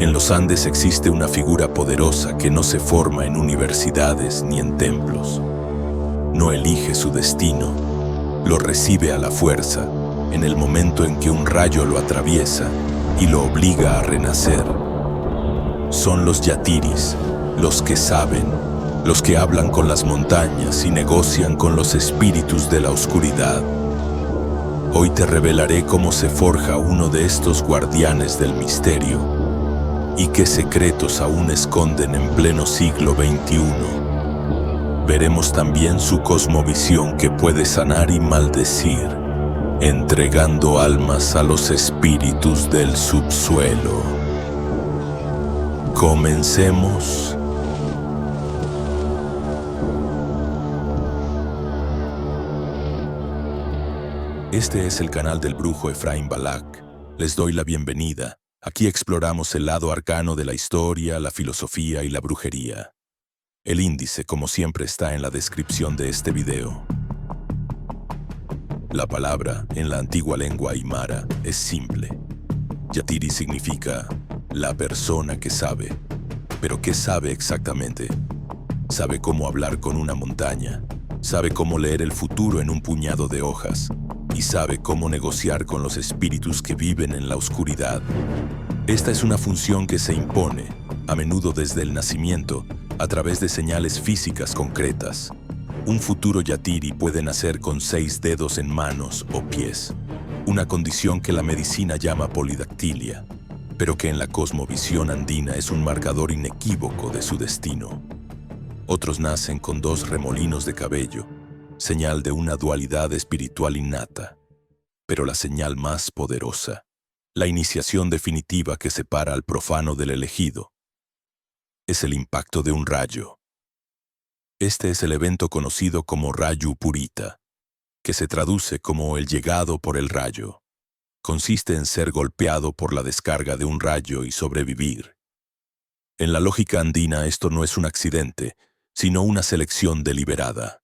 En los Andes existe una figura poderosa que no se forma en universidades ni en templos. No elige su destino, lo recibe a la fuerza en el momento en que un rayo lo atraviesa y lo obliga a renacer. Son los yatiris, los que saben, los que hablan con las montañas y negocian con los espíritus de la oscuridad. Hoy te revelaré cómo se forja uno de estos guardianes del misterio y qué secretos aún esconden en pleno siglo XXI. Veremos también su cosmovisión que puede sanar y maldecir, entregando almas a los espíritus del subsuelo. Comencemos. Este es el canal del brujo Efraín Balak. Les doy la bienvenida. Aquí exploramos el lado arcano de la historia, la filosofía y la brujería. El índice, como siempre, está en la descripción de este video. La palabra, en la antigua lengua aymara, es simple. Yatiri significa la persona que sabe. ¿Pero qué sabe exactamente? Sabe cómo hablar con una montaña, sabe cómo leer el futuro en un puñado de hojas, y sabe cómo negociar con los espíritus que viven en la oscuridad. Esta es una función que se impone, a menudo desde el nacimiento, a través de señales físicas concretas. Un futuro yatiri puede nacer con 6 dedos en manos o pies, una condición que la medicina llama polidactilia, pero que en la cosmovisión andina es un marcador inequívoco de su destino. Otros nacen con 2 remolinos de cabello, señal de una dualidad espiritual innata. Pero la señal más poderosa, la iniciación definitiva que separa al profano del elegido, es el impacto de un rayo. Este es el evento conocido como Rayu Purita, que se traduce como el llegado por el rayo. Consiste en ser golpeado por la descarga de un rayo y sobrevivir. En la lógica andina esto no es un accidente, sino una selección deliberada.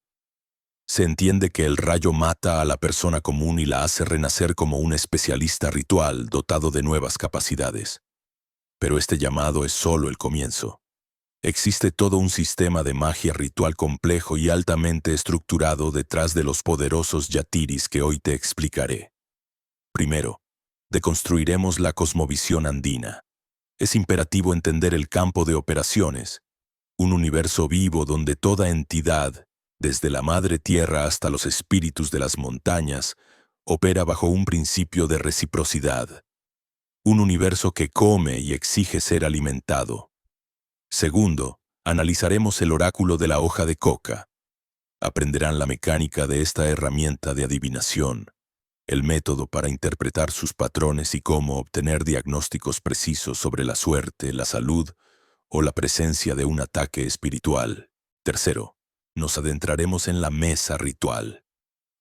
Se entiende que el rayo mata a la persona común y la hace renacer como un especialista ritual dotado de nuevas capacidades. Pero este llamado es solo el comienzo. Existe todo un sistema de magia ritual complejo y altamente estructurado detrás de los poderosos yatiris que hoy te explicaré. Primero, deconstruiremos la cosmovisión andina. Es imperativo entender el campo de operaciones, un universo vivo donde toda entidad, desde la madre tierra hasta los espíritus de las montañas, opera bajo un principio de reciprocidad. Un universo que come y exige ser alimentado. Segundo, analizaremos el oráculo de la hoja de coca. Aprenderán la mecánica de esta herramienta de adivinación, el método para interpretar sus patrones y cómo obtener diagnósticos precisos sobre la suerte, la salud o la presencia de un ataque espiritual. Tercero, nos adentraremos en la mesa ritual.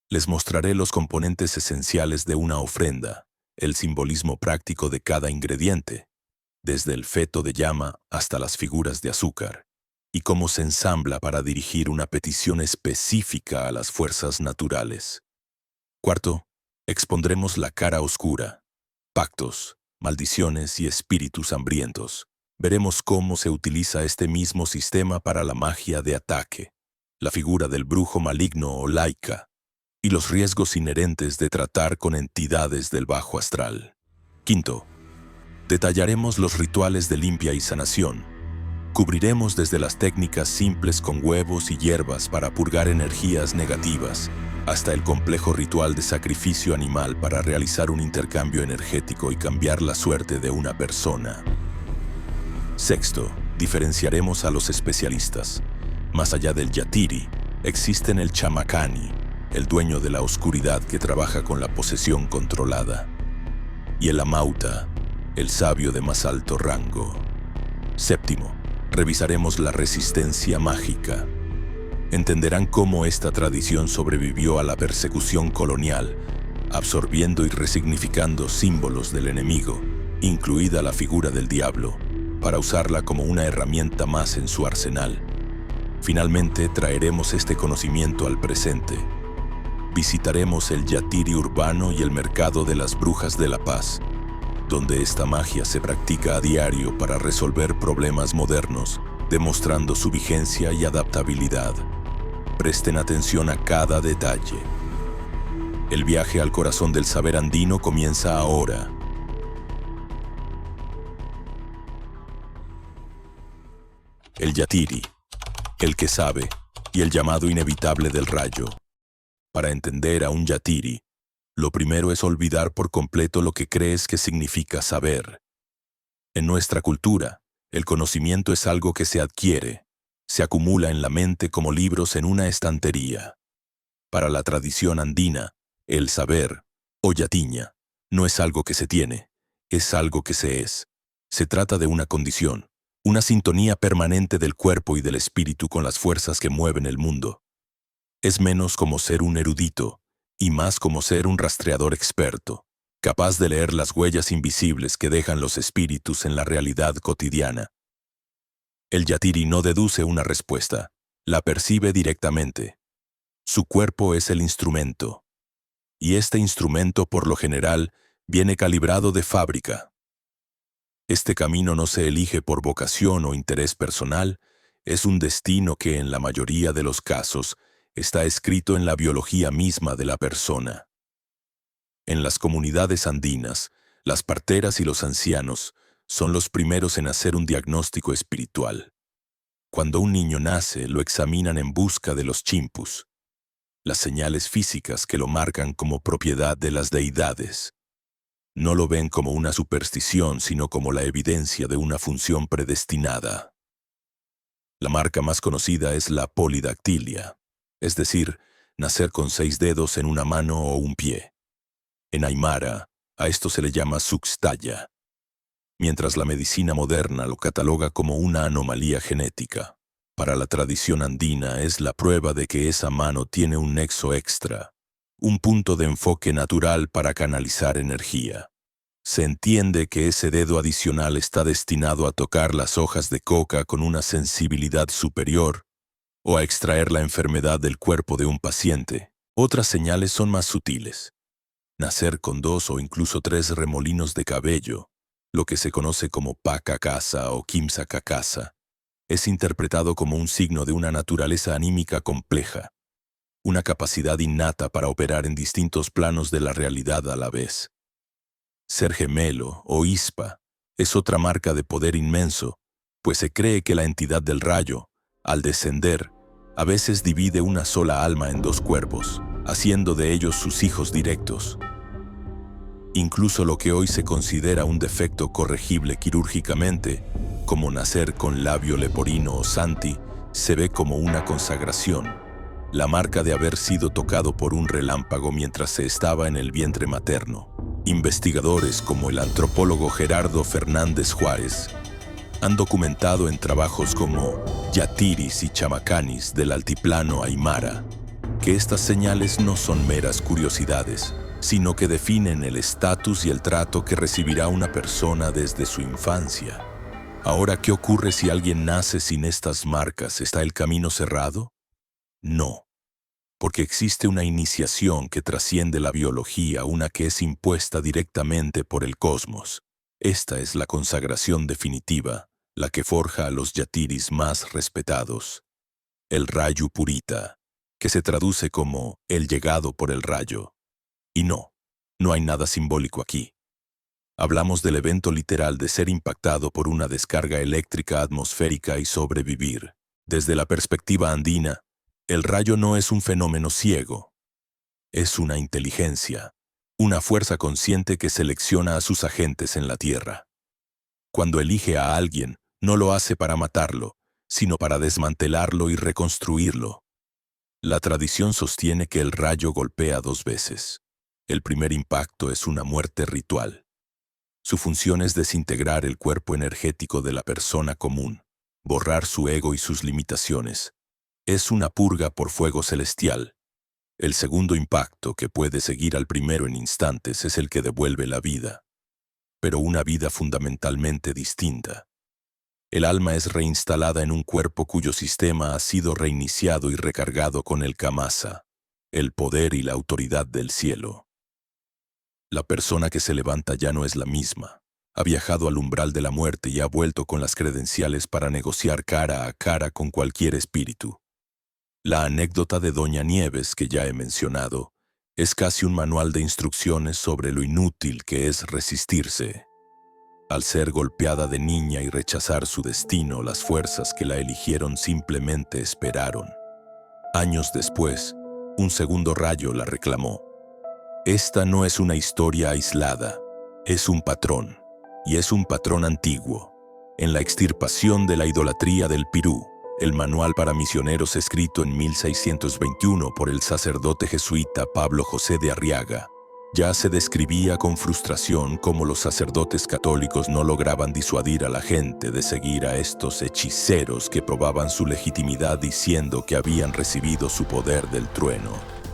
Les mostraré los componentes esenciales de una ofrenda, el simbolismo práctico de cada ingrediente, desde el feto de llama hasta las figuras de azúcar, y cómo se ensambla para dirigir una petición específica a las fuerzas naturales. Cuarto, expondremos la cara oscura, pactos, maldiciones y espíritus hambrientos. Veremos cómo se utiliza este mismo sistema para la magia de ataque, la figura del brujo maligno o laica, y los riesgos inherentes de tratar con entidades del bajo astral. Quinto, detallaremos los rituales de limpia y sanación. Cubriremos desde las técnicas simples con huevos y hierbas para purgar energías negativas, hasta el complejo ritual de sacrificio animal para realizar un intercambio energético y cambiar la suerte de una persona. Sexto, diferenciaremos a los especialistas. Más allá del yatiri, existen el chamacani, el dueño de la oscuridad que trabaja con la posesión controlada, y el amauta, el sabio de más alto rango. Séptimo, revisaremos la resistencia mágica. Entenderán cómo esta tradición sobrevivió a la persecución colonial, absorbiendo y resignificando símbolos del enemigo, incluida la figura del diablo, para usarla como una herramienta más en su arsenal. Finalmente, traeremos este conocimiento al presente. Visitaremos el yatiri urbano y el mercado de las brujas de la paz, donde esta magia se practica a diario para resolver problemas modernos, demostrando su vigencia y adaptabilidad. Presten atención a cada detalle. El viaje al corazón del saber andino comienza ahora. El Yatiri, el que sabe, y el llamado inevitable del rayo. Para entender a un Yatiri, lo primero es olvidar por completo lo que crees que significa saber. En nuestra cultura, el conocimiento es algo que se adquiere, se acumula en la mente como libros en una estantería. Para la tradición andina, el saber, o yatiña, no es algo que se tiene, es algo que se es. Se trata de una condición, una sintonía permanente del cuerpo y del espíritu con las fuerzas que mueven el mundo. Es menos como ser un erudito, y más como ser un rastreador experto, capaz de leer las huellas invisibles que dejan los espíritus en la realidad cotidiana. El Yatiri no deduce una respuesta, la percibe directamente. Su cuerpo es el instrumento, y este instrumento, por lo general, viene calibrado de fábrica. Este camino no se elige por vocación o interés personal, es un destino que, en la mayoría de los casos, está escrito en la biología misma de la persona. En las comunidades andinas, las parteras y los ancianos son los primeros en hacer un diagnóstico espiritual. Cuando un niño nace, lo examinan en busca de los chimpus, las señales físicas que lo marcan como propiedad de las deidades. No lo ven como una superstición, sino como la evidencia de una función predestinada. La marca más conocida es la polidactilia, es decir, nacer con 6 dedos en una mano o un pie. En Aymara, a esto se le llama suxtaya, mientras la medicina moderna lo cataloga como una anomalía genética. Para la tradición andina es la prueba de que esa mano tiene un nexo extra, un punto de enfoque natural para canalizar energía. Se entiende que ese dedo adicional está destinado a tocar las hojas de coca con una sensibilidad superior o a extraer la enfermedad del cuerpo de un paciente. Otras señales son más sutiles. Nacer con 2 o incluso 3 remolinos de cabello, lo que se conoce como pakakasa o kimsakakasa, es interpretado como un signo de una naturaleza anímica compleja, una capacidad innata para operar en distintos planos de la realidad a la vez. Ser gemelo o ispa es otra marca de poder inmenso, pues se cree que la entidad del rayo, al descender, a veces divide una sola alma en 2 cuerpos, haciendo de ellos sus hijos directos. Incluso lo que hoy se considera un defecto corregible quirúrgicamente, como nacer con labio leporino o santi, se ve como una consagración, la marca de haber sido tocado por un relámpago mientras se estaba en el vientre materno. Investigadores como el antropólogo Gerardo Fernández Juárez han documentado en trabajos como Yatiris y Chamacanis del altiplano Aymara que estas señales no son meras curiosidades, sino que definen el estatus y el trato que recibirá una persona desde su infancia. Ahora, ¿qué ocurre si alguien nace sin estas marcas? ¿Está el camino cerrado? No, porque existe una iniciación que trasciende la biología, una que es impuesta directamente por el cosmos. Esta es la consagración definitiva, la que forja a los yatiris más respetados. El rayo purita, que se traduce como el llegado por el rayo. Y no hay nada simbólico aquí. Hablamos del evento literal de ser impactado por una descarga eléctrica atmosférica y sobrevivir. Desde la perspectiva andina, el rayo no es un fenómeno ciego. Es una inteligencia, una fuerza consciente que selecciona a sus agentes en la Tierra. Cuando elige a alguien, no lo hace para matarlo, sino para desmantelarlo y reconstruirlo. La tradición sostiene que el rayo golpea 2 veces. El primer impacto es una muerte ritual. Su función es desintegrar el cuerpo energético de la persona común, borrar su ego y sus limitaciones. Es una purga por fuego celestial. El segundo impacto, que puede seguir al primero en instantes, es el que devuelve la vida, pero una vida fundamentalmente distinta. El alma es reinstalada en un cuerpo cuyo sistema ha sido reiniciado y recargado con el Kamasa, el poder y la autoridad del cielo. La persona que se levanta ya no es la misma. Ha viajado al umbral de la muerte y ha vuelto con las credenciales para negociar cara a cara con cualquier espíritu. La anécdota de Doña Nieves, que ya he mencionado, es casi un manual de instrucciones sobre lo inútil que es resistirse. Al ser golpeada de niña y rechazar su destino, las fuerzas que la eligieron simplemente esperaron. Años después, un segundo rayo la reclamó. Esta no es una historia aislada, es un patrón, y es un patrón antiguo. En la extirpación de la idolatría del Pirú, el manual para misioneros escrito en 1621 por el sacerdote jesuita Pablo José de Arriaga, ya se describía con frustración cómo los sacerdotes católicos no lograban disuadir a la gente de seguir a estos hechiceros que probaban su legitimidad diciendo que habían recibido su poder del trueno.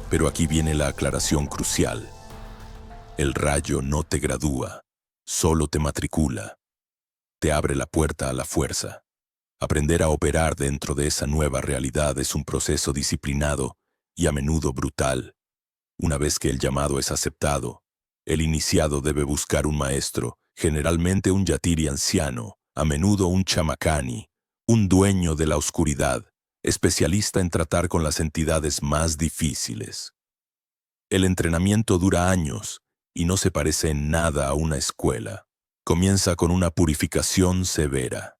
Pero aquí viene la aclaración crucial. El rayo no te gradúa, solo te matricula. Te abre la puerta a la fuerza. Aprender a operar dentro de esa nueva realidad es un proceso disciplinado y a menudo brutal. Una vez que el llamado es aceptado, el iniciado debe buscar un maestro, generalmente un yatiri anciano, a menudo un chamacani, un dueño de la oscuridad, especialista en tratar con las entidades más difíciles. El entrenamiento dura años y no se parece en nada a una escuela. Comienza con una purificación severa.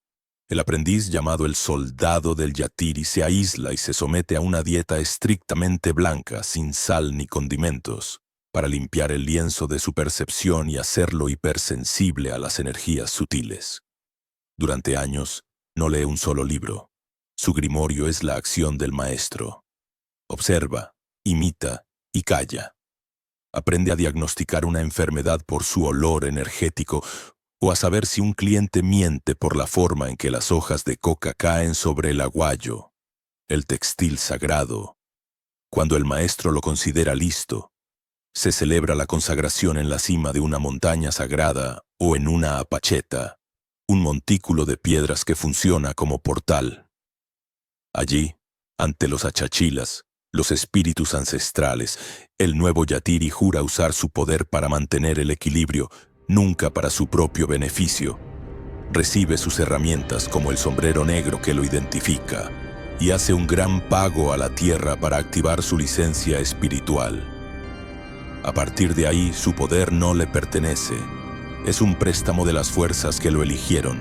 El aprendiz, llamado el soldado del yatiri, se aísla y se somete a una dieta estrictamente blanca, sin sal ni condimentos, para limpiar el lienzo de su percepción y hacerlo hipersensible a las energías sutiles. Durante años, no lee un solo libro. Su grimorio es la acción del maestro. Observa, imita y calla. Aprende a diagnosticar una enfermedad por su olor energético o a saber si un cliente miente por la forma en que las hojas de coca caen sobre el aguayo, el textil sagrado. Cuando el maestro lo considera listo, se celebra la consagración en la cima de una montaña sagrada o en una apacheta, un montículo de piedras que funciona como portal. Allí, ante los achachilas, los espíritus ancestrales, el nuevo yatiri jura usar su poder para mantener el equilibrio, nunca para su propio beneficio. Recibe sus herramientas como el sombrero negro que lo identifica y hace un gran pago a la tierra para activar su licencia espiritual. A partir de ahí, su poder no le pertenece. Es un préstamo de las fuerzas que lo eligieron,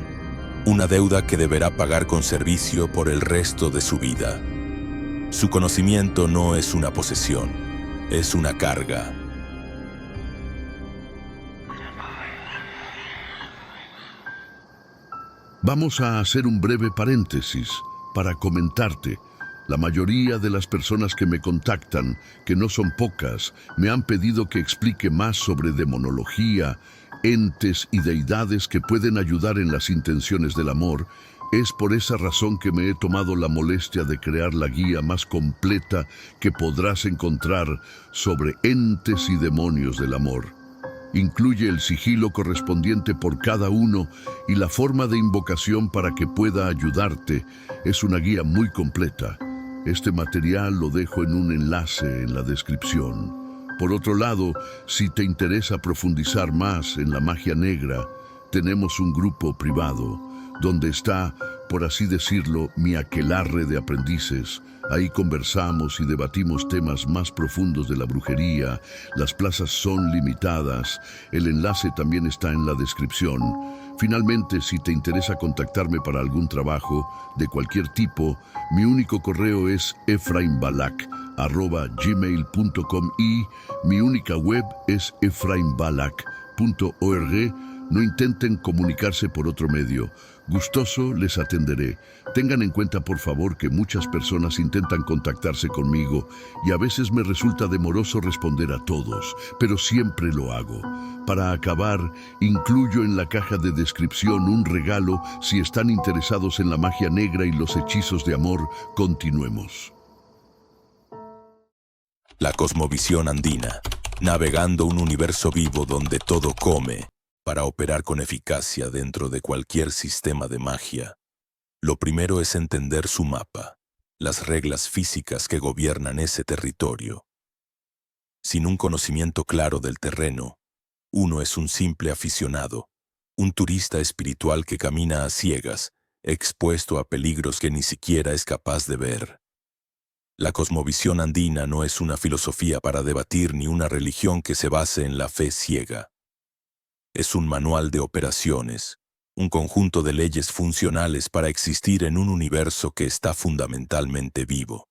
una deuda que deberá pagar con servicio por el resto de su vida. Su conocimiento no es una posesión, es una carga. Vamos a hacer un breve paréntesis para comentarte. La mayoría de las personas que me contactan, que no son pocas, me han pedido que explique más sobre demonología, entes y deidades que pueden ayudar en las intenciones del amor. Es por esa razón que me he tomado la molestia de crear la guía más completa que podrás encontrar sobre entes y demonios del amor. Incluye el sigilo correspondiente por cada uno y la forma de invocación para que pueda ayudarte. Es una guía muy completa. Este material lo dejo en un enlace en la descripción. Por otro lado, si te interesa profundizar más en la magia negra, tenemos un grupo privado donde está, por así decirlo, mi aquelarre de aprendices. Ahí conversamos y debatimos temas más profundos de la brujería. Las plazas son limitadas. El enlace también está en la descripción. Finalmente, si te interesa contactarme para algún trabajo de cualquier tipo, mi único correo es efraimbalak@gmail.com y mi única web es efraimbalak.org. No intenten comunicarse por otro medio. Gustoso les atenderé. Tengan en cuenta, por favor, que muchas personas intentan contactarse conmigo y a veces me resulta demoroso responder a todos, pero siempre lo hago. Para acabar, incluyo en la caja de descripción un regalo si están interesados en la magia negra y los hechizos de amor. Continuemos. La cosmovisión andina, navegando un universo vivo donde todo come. Para operar con eficacia dentro de cualquier sistema de magia, lo primero es entender su mapa, las reglas físicas que gobiernan ese territorio. Sin un conocimiento claro del terreno, Uno es un simple aficionado, un turista espiritual que camina a ciegas, expuesto a peligros que ni siquiera es capaz de ver. La cosmovisión andina no es una filosofía para debatir ni una religión que se base en la fe ciega. Es un manual de operaciones, un conjunto de leyes funcionales para existir en un universo que está fundamentalmente vivo.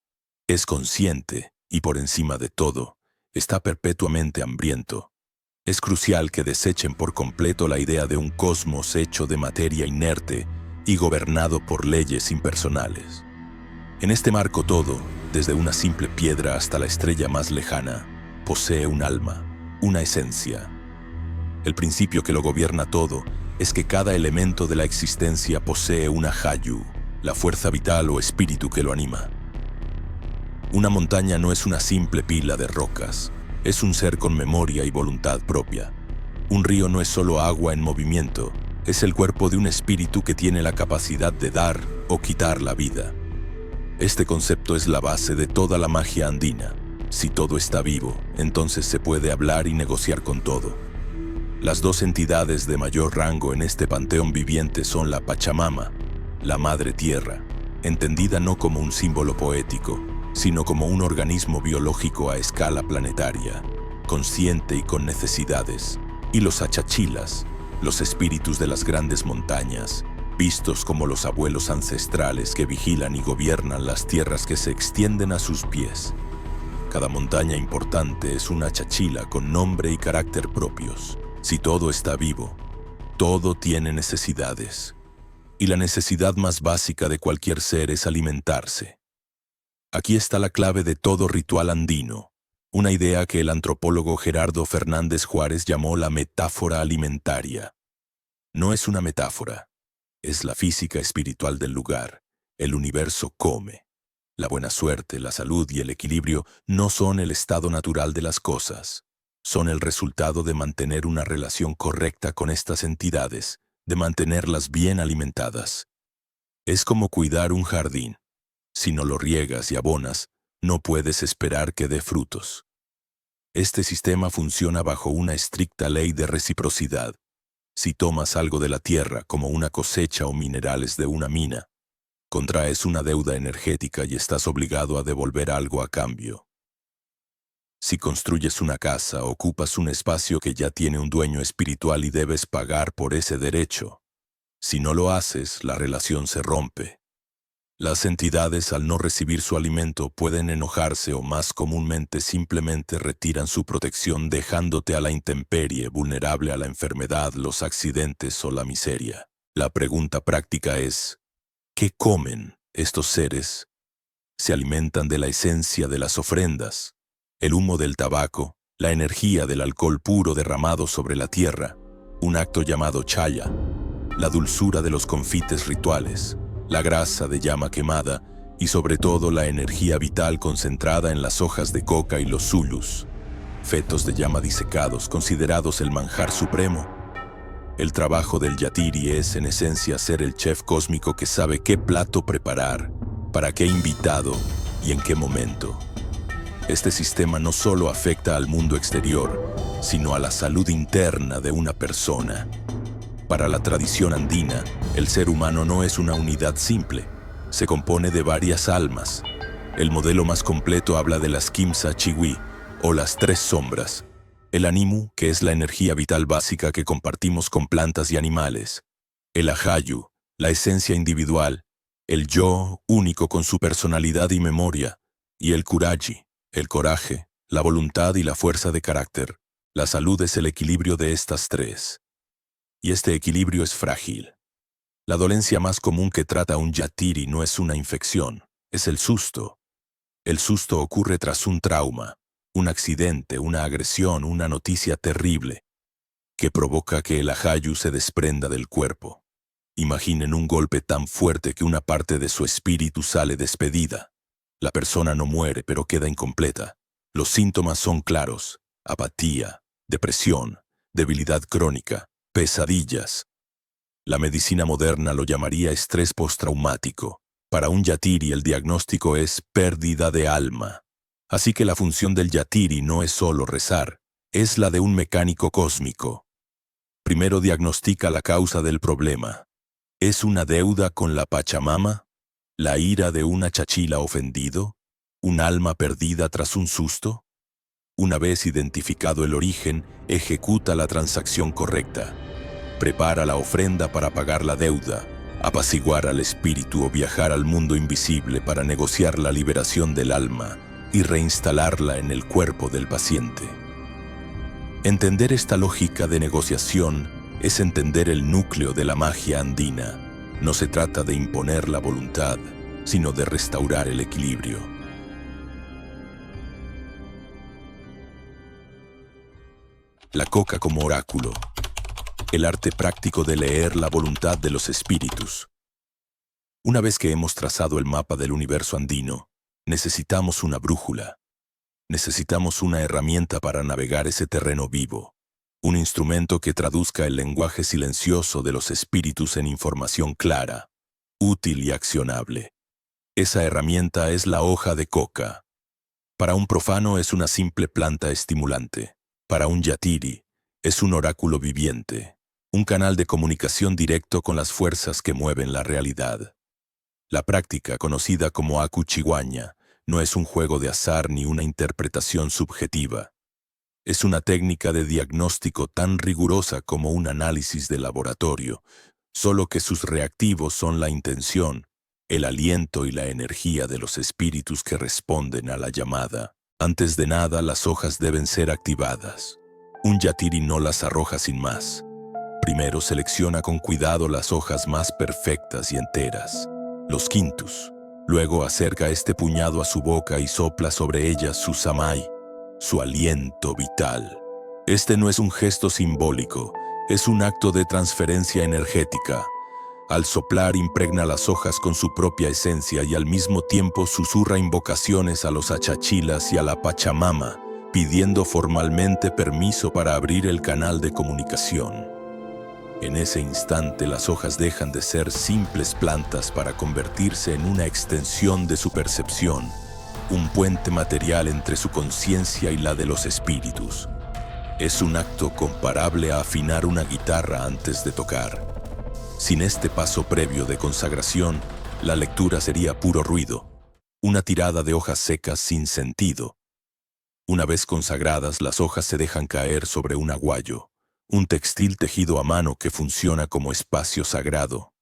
Es consciente y, por encima de todo, está perpetuamente hambriento. Es crucial que desechen por completo la idea de un cosmos hecho de materia inerte y gobernado por leyes impersonales. En este marco todo, desde una simple piedra hasta la estrella más lejana, posee un alma, una esencia. El principio que lo gobierna todo es que cada elemento de la existencia posee una Hayu, la fuerza vital o espíritu que lo anima. Una montaña no es una simple pila de rocas, es un ser con memoria y voluntad propia. Un río no es solo agua en movimiento, es el cuerpo de un espíritu que tiene la capacidad de dar o quitar la vida. Este concepto es la base de toda la magia andina. Si todo está vivo, entonces se puede hablar y negociar con todo. Las dos entidades de mayor rango en este panteón viviente son la Pachamama, la Madre Tierra, entendida no como un símbolo poético, sino como un organismo biológico a escala planetaria, consciente y con necesidades, y los Achachilas, los espíritus de las grandes montañas, vistos como los abuelos ancestrales que vigilan y gobiernan las tierras que se extienden a sus pies. Cada montaña importante es una Achachila con nombre y carácter propios. Si todo está vivo, todo tiene necesidades. Y la necesidad más básica de cualquier ser es alimentarse. Aquí está la clave de todo ritual andino, una idea que el antropólogo Gerardo Fernández Juárez llamó la metáfora alimentaria. No es una metáfora, es la física espiritual del lugar. El universo come. La buena suerte, la salud y el equilibrio no son el estado natural de las cosas. Son el resultado de mantener una relación correcta con estas entidades, de mantenerlas bien alimentadas. Es como cuidar un jardín. Si no lo riegas y abonas, no puedes esperar que dé frutos. Este sistema funciona bajo una estricta ley de reciprocidad. Si tomas algo de la tierra como una cosecha o minerales de una mina, contraes una deuda energética y estás obligado a devolver algo a cambio. Si construyes una casa, ocupas un espacio que ya tiene un dueño espiritual y debes pagar por ese derecho. Si no lo haces, la relación se rompe. Las entidades, al no recibir su alimento, pueden enojarse o más comúnmente simplemente retiran su protección dejándote a la intemperie, vulnerable a la enfermedad, los accidentes o la miseria. La pregunta práctica es, ¿qué comen estos seres? Se alimentan de la esencia de las ofrendas, el humo del tabaco, la energía del alcohol puro derramado sobre la tierra, un acto llamado chaya, la dulzura de los confites rituales, la grasa de llama quemada y sobre todo la energía vital concentrada en las hojas de coca y los zulus, fetos de llama disecados considerados el manjar supremo. El trabajo del yatiri es en esencia ser el chef cósmico que sabe qué plato preparar, para qué invitado y en qué momento. Este sistema no solo afecta al mundo exterior, sino a la salud interna de una persona. Para la tradición andina, el ser humano no es una unidad simple, se compone de varias almas. El modelo más completo habla de las Kimsa Chiwi, o las tres sombras. El Animu, que es la energía vital básica que compartimos con plantas y animales. El Ahayu, la esencia individual. El Yo, único con su personalidad y memoria. Y el Kuraji, el coraje, la voluntad y la fuerza de carácter. La salud es el equilibrio de estas tres. Y este equilibrio es frágil. La dolencia más común que trata un yatiri no es una infección, es el susto. El susto ocurre tras un trauma, un accidente, una agresión, una noticia terrible, que provoca que el ahayu se desprenda del cuerpo. Imaginen un golpe tan fuerte que una parte de su espíritu sale despedida. La persona no muere, pero queda incompleta. Los síntomas son claros: apatía, depresión, debilidad crónica, pesadillas. La medicina moderna lo llamaría estrés postraumático. Para un yatiri el diagnóstico es pérdida de alma. Así que la función del yatiri no es solo rezar, es la de un mecánico cósmico. Primero diagnostica la causa del problema. ¿Es una deuda con la Pachamama? ¿La ira de una chachila ofendido? ¿Un alma perdida tras un susto? Una vez identificado el origen, ejecuta la transacción correcta. Prepara la ofrenda para pagar la deuda, apaciguar al espíritu o viajar al mundo invisible para negociar la liberación del alma y reinstalarla en el cuerpo del paciente. Entender esta lógica de negociación es entender el núcleo de la magia andina. No se trata de imponer la voluntad, sino de restaurar el equilibrio. La coca como oráculo. El arte práctico de leer la voluntad de los espíritus. Una vez que hemos trazado el mapa del universo andino, necesitamos una brújula. Necesitamos una herramienta para navegar ese terreno vivo, un instrumento que traduzca el lenguaje silencioso de los espíritus en información clara, útil y accionable. Esa herramienta es la hoja de coca. Para un profano es una simple planta estimulante. Para un yatiri es un oráculo viviente, un canal de comunicación directo con las fuerzas que mueven la realidad. La práctica, conocida como Aku Chihuahua, no es un juego de azar ni una interpretación subjetiva. Es una técnica de diagnóstico tan rigurosa como un análisis de laboratorio, solo que sus reactivos son la intención, el aliento y la energía de los espíritus que responden a la llamada. Antes de nada, las hojas deben ser activadas. Un yatiri no las arroja sin más. Primero selecciona con cuidado las hojas más perfectas y enteras, los quintus. Luego acerca este puñado a su boca y sopla sobre ellas su samay, su aliento vital. Este no es un gesto simbólico, es un acto de transferencia energética. Al soplar impregna las hojas con su propia esencia y al mismo tiempo susurra invocaciones a los achachilas y a la Pachamama, pidiendo formalmente permiso para abrir el canal de comunicación. En ese instante las hojas dejan de ser simples plantas para convertirse en una extensión de su percepción, un puente material entre su conciencia y la de los espíritus. Es un acto comparable a afinar una guitarra antes de tocar. Sin este paso previo de consagración, la lectura sería puro ruido, una tirada de hojas secas sin sentido. Una vez consagradas, las hojas se dejan caer sobre un aguayo, un textil tejido a mano que funciona como espacio sagrado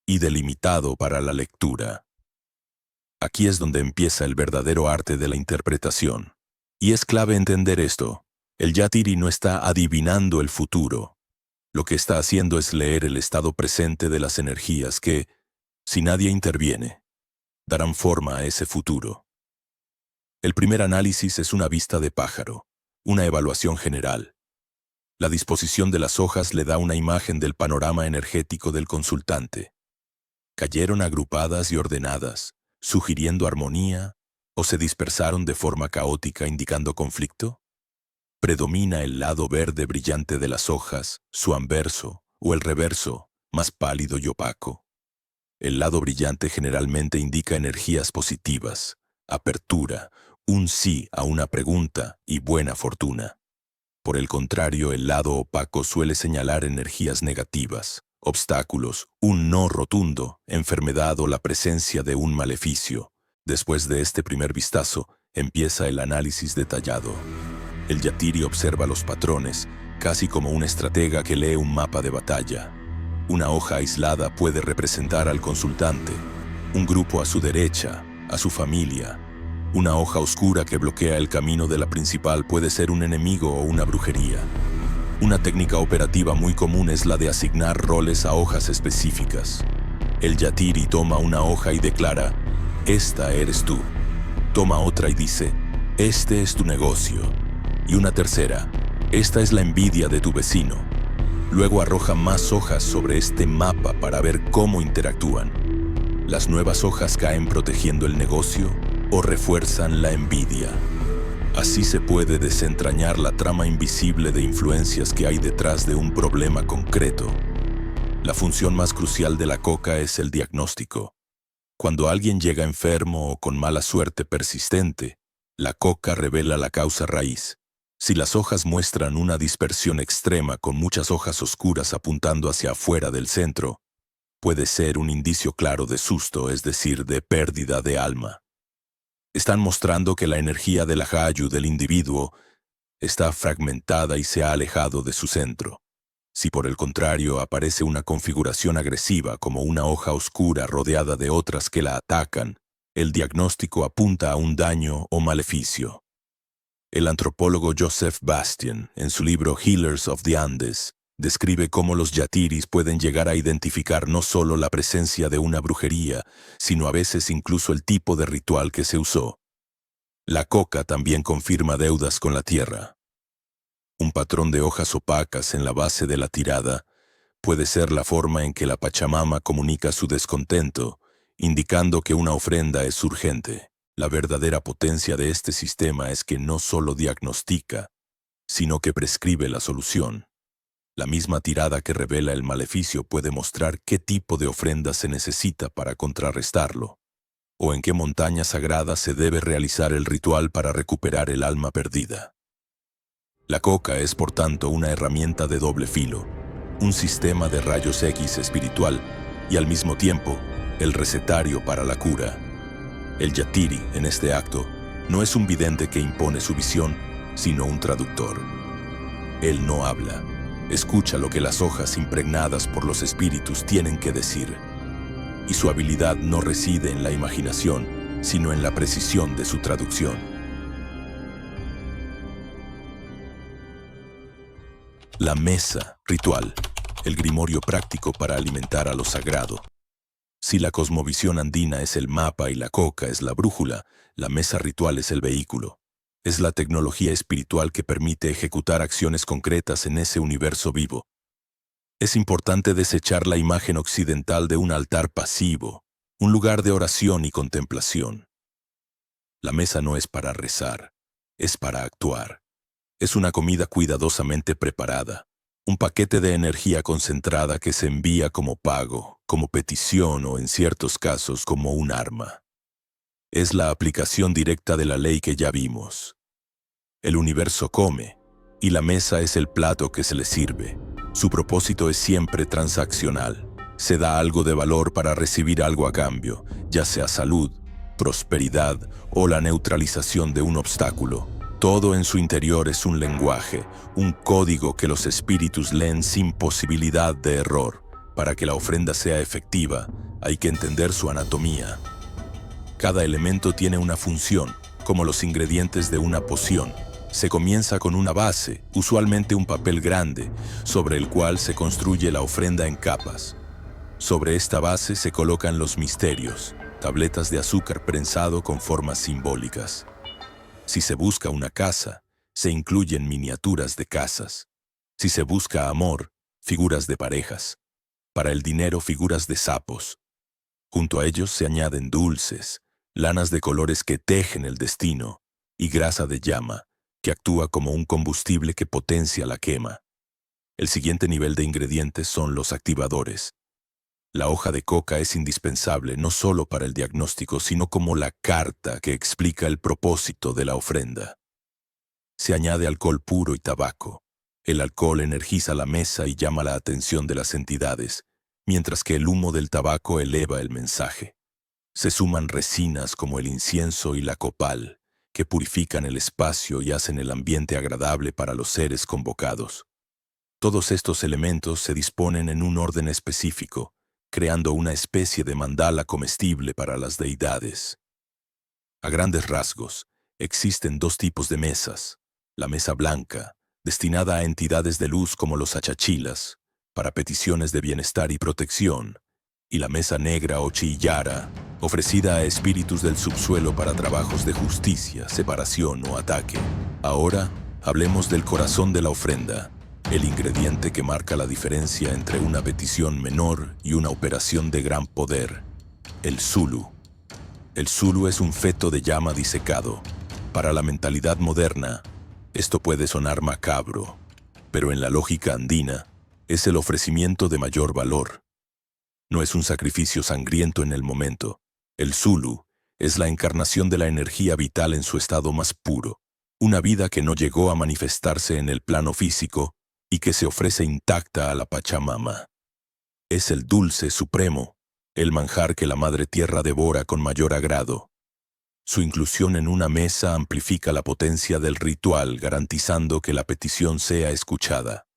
y delimitado para la lectura. Aquí es donde empieza el verdadero arte de la interpretación. Y es clave entender esto. El yatiri no está adivinando el futuro. Lo que está haciendo es leer el estado presente de las energías que, si nadie interviene, darán forma a ese futuro. El primer análisis es una vista de pájaro, una evaluación general. La disposición de las hojas le da una imagen del panorama energético del consultante. ¿Cayeron agrupadas y ordenadas, sugiriendo armonía, o se dispersaron de forma caótica indicando conflicto? ¿Predomina el lado verde brillante de las hojas, su anverso, o el reverso, más pálido y opaco? El lado brillante generalmente indica energías positivas, apertura, un sí a una pregunta y buena fortuna. Por el contrario, el lado opaco suele señalar energías negativas, obstáculos, un no rotundo, enfermedad o la presencia de un maleficio. Después de este primer vistazo, empieza el análisis detallado. El yatiri observa los patrones, casi como un estratega que lee un mapa de batalla. Una hoja aislada puede representar al consultante, un grupo a su derecha, a su familia. Una hoja oscura que bloquea el camino de la principal puede ser un enemigo o una brujería. Una técnica operativa muy común es la de asignar roles a hojas específicas. El yatiri toma una hoja y declara, «Esta eres tú». Toma otra y dice, «Este es tu negocio». Y una tercera, «Esta es la envidia de tu vecino». Luego arroja más hojas sobre este mapa para ver cómo interactúan. Las nuevas hojas caen protegiendo el negocio o refuerzan la envidia. Así se puede desentrañar la trama invisible de influencias que hay detrás de un problema concreto. La función más crucial de la coca es el diagnóstico. Cuando alguien llega enfermo o con mala suerte persistente, la coca revela la causa raíz. Si las hojas muestran una dispersión extrema con muchas hojas oscuras apuntando hacia afuera del centro, puede ser un indicio claro de susto, es decir, de pérdida de alma. Están mostrando que la energía del Ajayu del individuo está fragmentada y se ha alejado de su centro. Si por el contrario aparece una configuración agresiva como una hoja oscura rodeada de otras que la atacan, el diagnóstico apunta a un daño o maleficio. El antropólogo Joseph Bastian, en su libro Healers of the Andes, describe cómo los yatiris pueden llegar a identificar no solo la presencia de una brujería, sino a veces incluso el tipo de ritual que se usó. La coca también confirma deudas con la tierra. Un patrón de hojas opacas en la base de la tirada puede ser la forma en que la Pachamama comunica su descontento, indicando que una ofrenda es urgente. La verdadera potencia de este sistema es que no solo diagnostica, sino que prescribe la solución. La misma tirada que revela el maleficio puede mostrar qué tipo de ofrenda se necesita para contrarrestarlo, o en qué montaña sagrada se debe realizar el ritual para recuperar el alma perdida. La coca es, por tanto, una herramienta de doble filo, un sistema de rayos X espiritual y, al mismo tiempo, el recetario para la cura. El yatiri, en este acto, no es un vidente que impone su visión, sino un traductor. Él no habla, escucha lo que las hojas impregnadas por los espíritus tienen que decir. Y su habilidad no reside en la imaginación, sino en la precisión de su traducción. La mesa ritual, el grimorio práctico para alimentar a lo sagrado. Si la cosmovisión andina es el mapa y la coca es la brújula, la mesa ritual es el vehículo. Es la tecnología espiritual que permite ejecutar acciones concretas en ese universo vivo. Es importante desechar la imagen occidental de un altar pasivo, un lugar de oración y contemplación. La mesa no es para rezar, es para actuar. Es una comida cuidadosamente preparada, un paquete de energía concentrada que se envía como pago, como petición o en ciertos casos como un arma. Es la aplicación directa de la ley que ya vimos. El universo come, y la mesa es el plato que se le sirve. Su propósito es siempre transaccional. Se da algo de valor para recibir algo a cambio, ya sea salud, prosperidad o la neutralización de un obstáculo. Todo en su interior es un lenguaje, un código que los espíritus leen sin posibilidad de error. Para que la ofrenda sea efectiva, hay que entender su anatomía. Cada elemento tiene una función, como los ingredientes de una poción. Se comienza con una base, usualmente un papel grande, sobre el cual se construye la ofrenda en capas. Sobre esta base se colocan los misterios, tabletas de azúcar prensado con formas simbólicas. Si se busca una casa, se incluyen miniaturas de casas. Si se busca amor, figuras de parejas. Para el dinero, figuras de sapos. Junto a ellos se añaden dulces, lanas de colores que tejen el destino, y grasa de llama, que actúa como un combustible que potencia la quema. El siguiente nivel de ingredientes son los activadores. La hoja de coca es indispensable no solo para el diagnóstico, sino como la carta que explica el propósito de la ofrenda. Se añade alcohol puro y tabaco. El alcohol energiza la mesa y llama la atención de las entidades, mientras que el humo del tabaco eleva el mensaje. Se suman resinas como el incienso y la copal, que purifican el espacio y hacen el ambiente agradable para los seres convocados. Todos estos elementos se disponen en un orden específico, creando una especie de mandala comestible para las deidades. A grandes rasgos, existen dos tipos de mesas. La mesa blanca, destinada a entidades de luz como los achachilas, para peticiones de bienestar y protección, y la mesa negra o chillara, ofrecida a espíritus del subsuelo para trabajos de justicia, separación o ataque. Ahora, hablemos del corazón de la ofrenda, el ingrediente que marca la diferencia entre una petición menor y una operación de gran poder, el Zulu. El Zulu es un feto de llama disecado. Para la mentalidad moderna, esto puede sonar macabro, pero en la lógica andina, es el ofrecimiento de mayor valor. No es un sacrificio sangriento en el momento. El Zulu es la encarnación de la energía vital en su estado más puro. Una vida que no llegó a manifestarse en el plano físico y que se ofrece intacta a la Pachamama. Es el dulce supremo, el manjar que la Madre Tierra devora con mayor agrado. Su inclusión en una mesa amplifica la potencia del ritual, garantizando que la petición sea escuchada.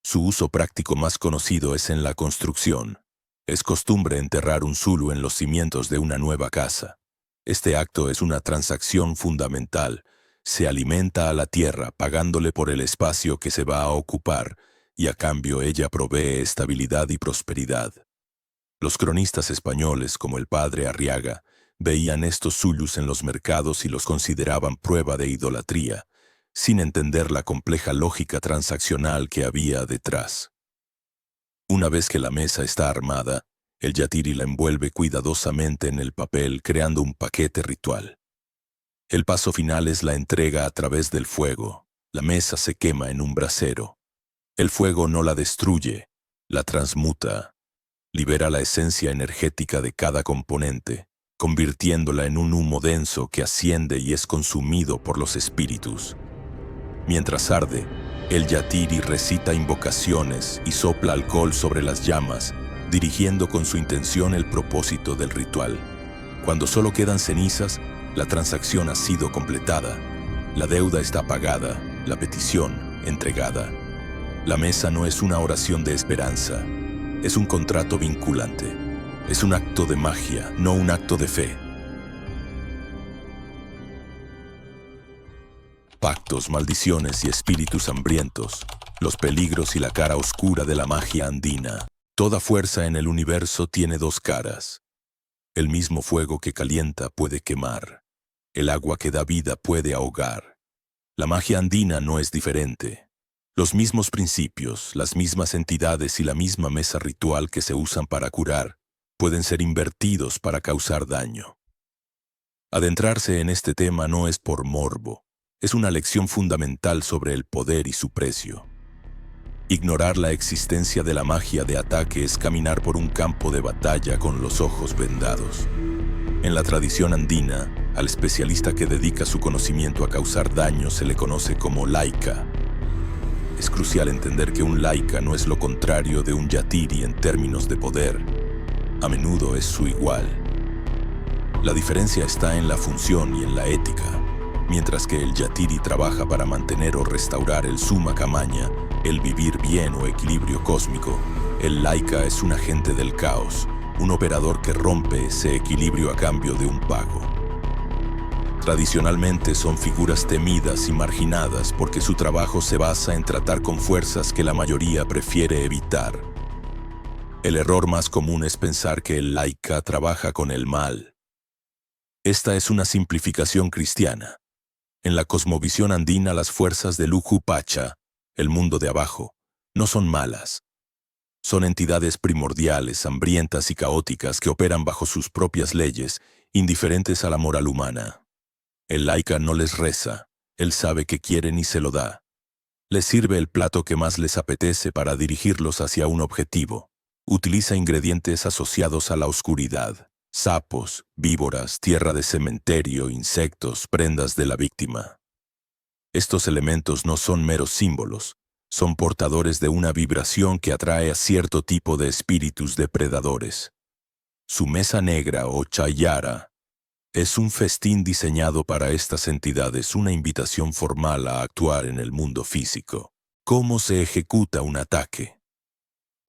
Su uso práctico más conocido es en la construcción. Es costumbre enterrar un zulu en los cimientos de una nueva casa. Este acto es una transacción fundamental. Se alimenta a la tierra pagándole por el espacio que se va a ocupar, y a cambio ella provee estabilidad y prosperidad. Los cronistas españoles, como el padre Arriaga, veían estos zulus en los mercados y los consideraban prueba de idolatría, sin entender la compleja lógica transaccional que había detrás. Una vez que la mesa está armada, el yatiri la envuelve cuidadosamente en el papel, creando un paquete ritual. El paso final es la entrega a través del fuego. La mesa se quema en un brasero. El fuego no la destruye, la transmuta. Libera la esencia energética de cada componente, convirtiéndola en un humo denso que asciende y es consumido por los espíritus. Mientras arde, el yatiri recita invocaciones y sopla alcohol sobre las llamas, dirigiendo con su intención el propósito del ritual. Cuando solo quedan cenizas, la transacción ha sido completada. La deuda está pagada, la petición entregada. La mesa no es una oración de esperanza, es un contrato vinculante. Es un acto de magia, no un acto de fe. Pactos, maldiciones y espíritus hambrientos, los peligros y la cara oscura de la magia andina. Toda fuerza en el universo tiene dos caras. El mismo fuego que calienta puede quemar. El agua que da vida puede ahogar. La magia andina no es diferente. Los mismos principios, las mismas entidades y la misma mesa ritual que se usan para curar, pueden ser invertidos para causar daño. Adentrarse en este tema no es por morbo, es una lección fundamental sobre el poder y su precio. Ignorar la existencia de la magia de ataque es caminar por un campo de batalla con los ojos vendados. En la tradición andina, al especialista que dedica su conocimiento a causar daño se le conoce como laika. Es crucial entender que un laika no es lo contrario de un yatiri en términos de poder. A menudo es su igual. La diferencia está en la función y en la ética. Mientras que el yatiri trabaja para mantener o restaurar el summa kamaña, el vivir bien o equilibrio cósmico, el laika es un agente del caos, un operador que rompe ese equilibrio a cambio de un pago. Tradicionalmente son figuras temidas y marginadas porque su trabajo se basa en tratar con fuerzas que la mayoría prefiere evitar. El error más común es pensar que el laika trabaja con el mal. Esta es una simplificación cristiana. En la cosmovisión andina, las fuerzas del Uju Pacha, el mundo de abajo, no son malas. Son entidades primordiales, hambrientas y caóticas que operan bajo sus propias leyes, indiferentes a la moral humana. El laika no les reza, él sabe qué quieren y se lo da. Les sirve el plato que más les apetece para dirigirlos hacia un objetivo. Utiliza ingredientes asociados a la oscuridad. Sapos, víboras, tierra de cementerio, insectos, prendas de la víctima. Estos elementos no son meros símbolos, son portadores de una vibración que atrae a cierto tipo de espíritus depredadores. Su mesa negra o chayara es un festín diseñado para estas entidades, una invitación formal a actuar en el mundo físico. ¿Cómo se ejecuta un ataque?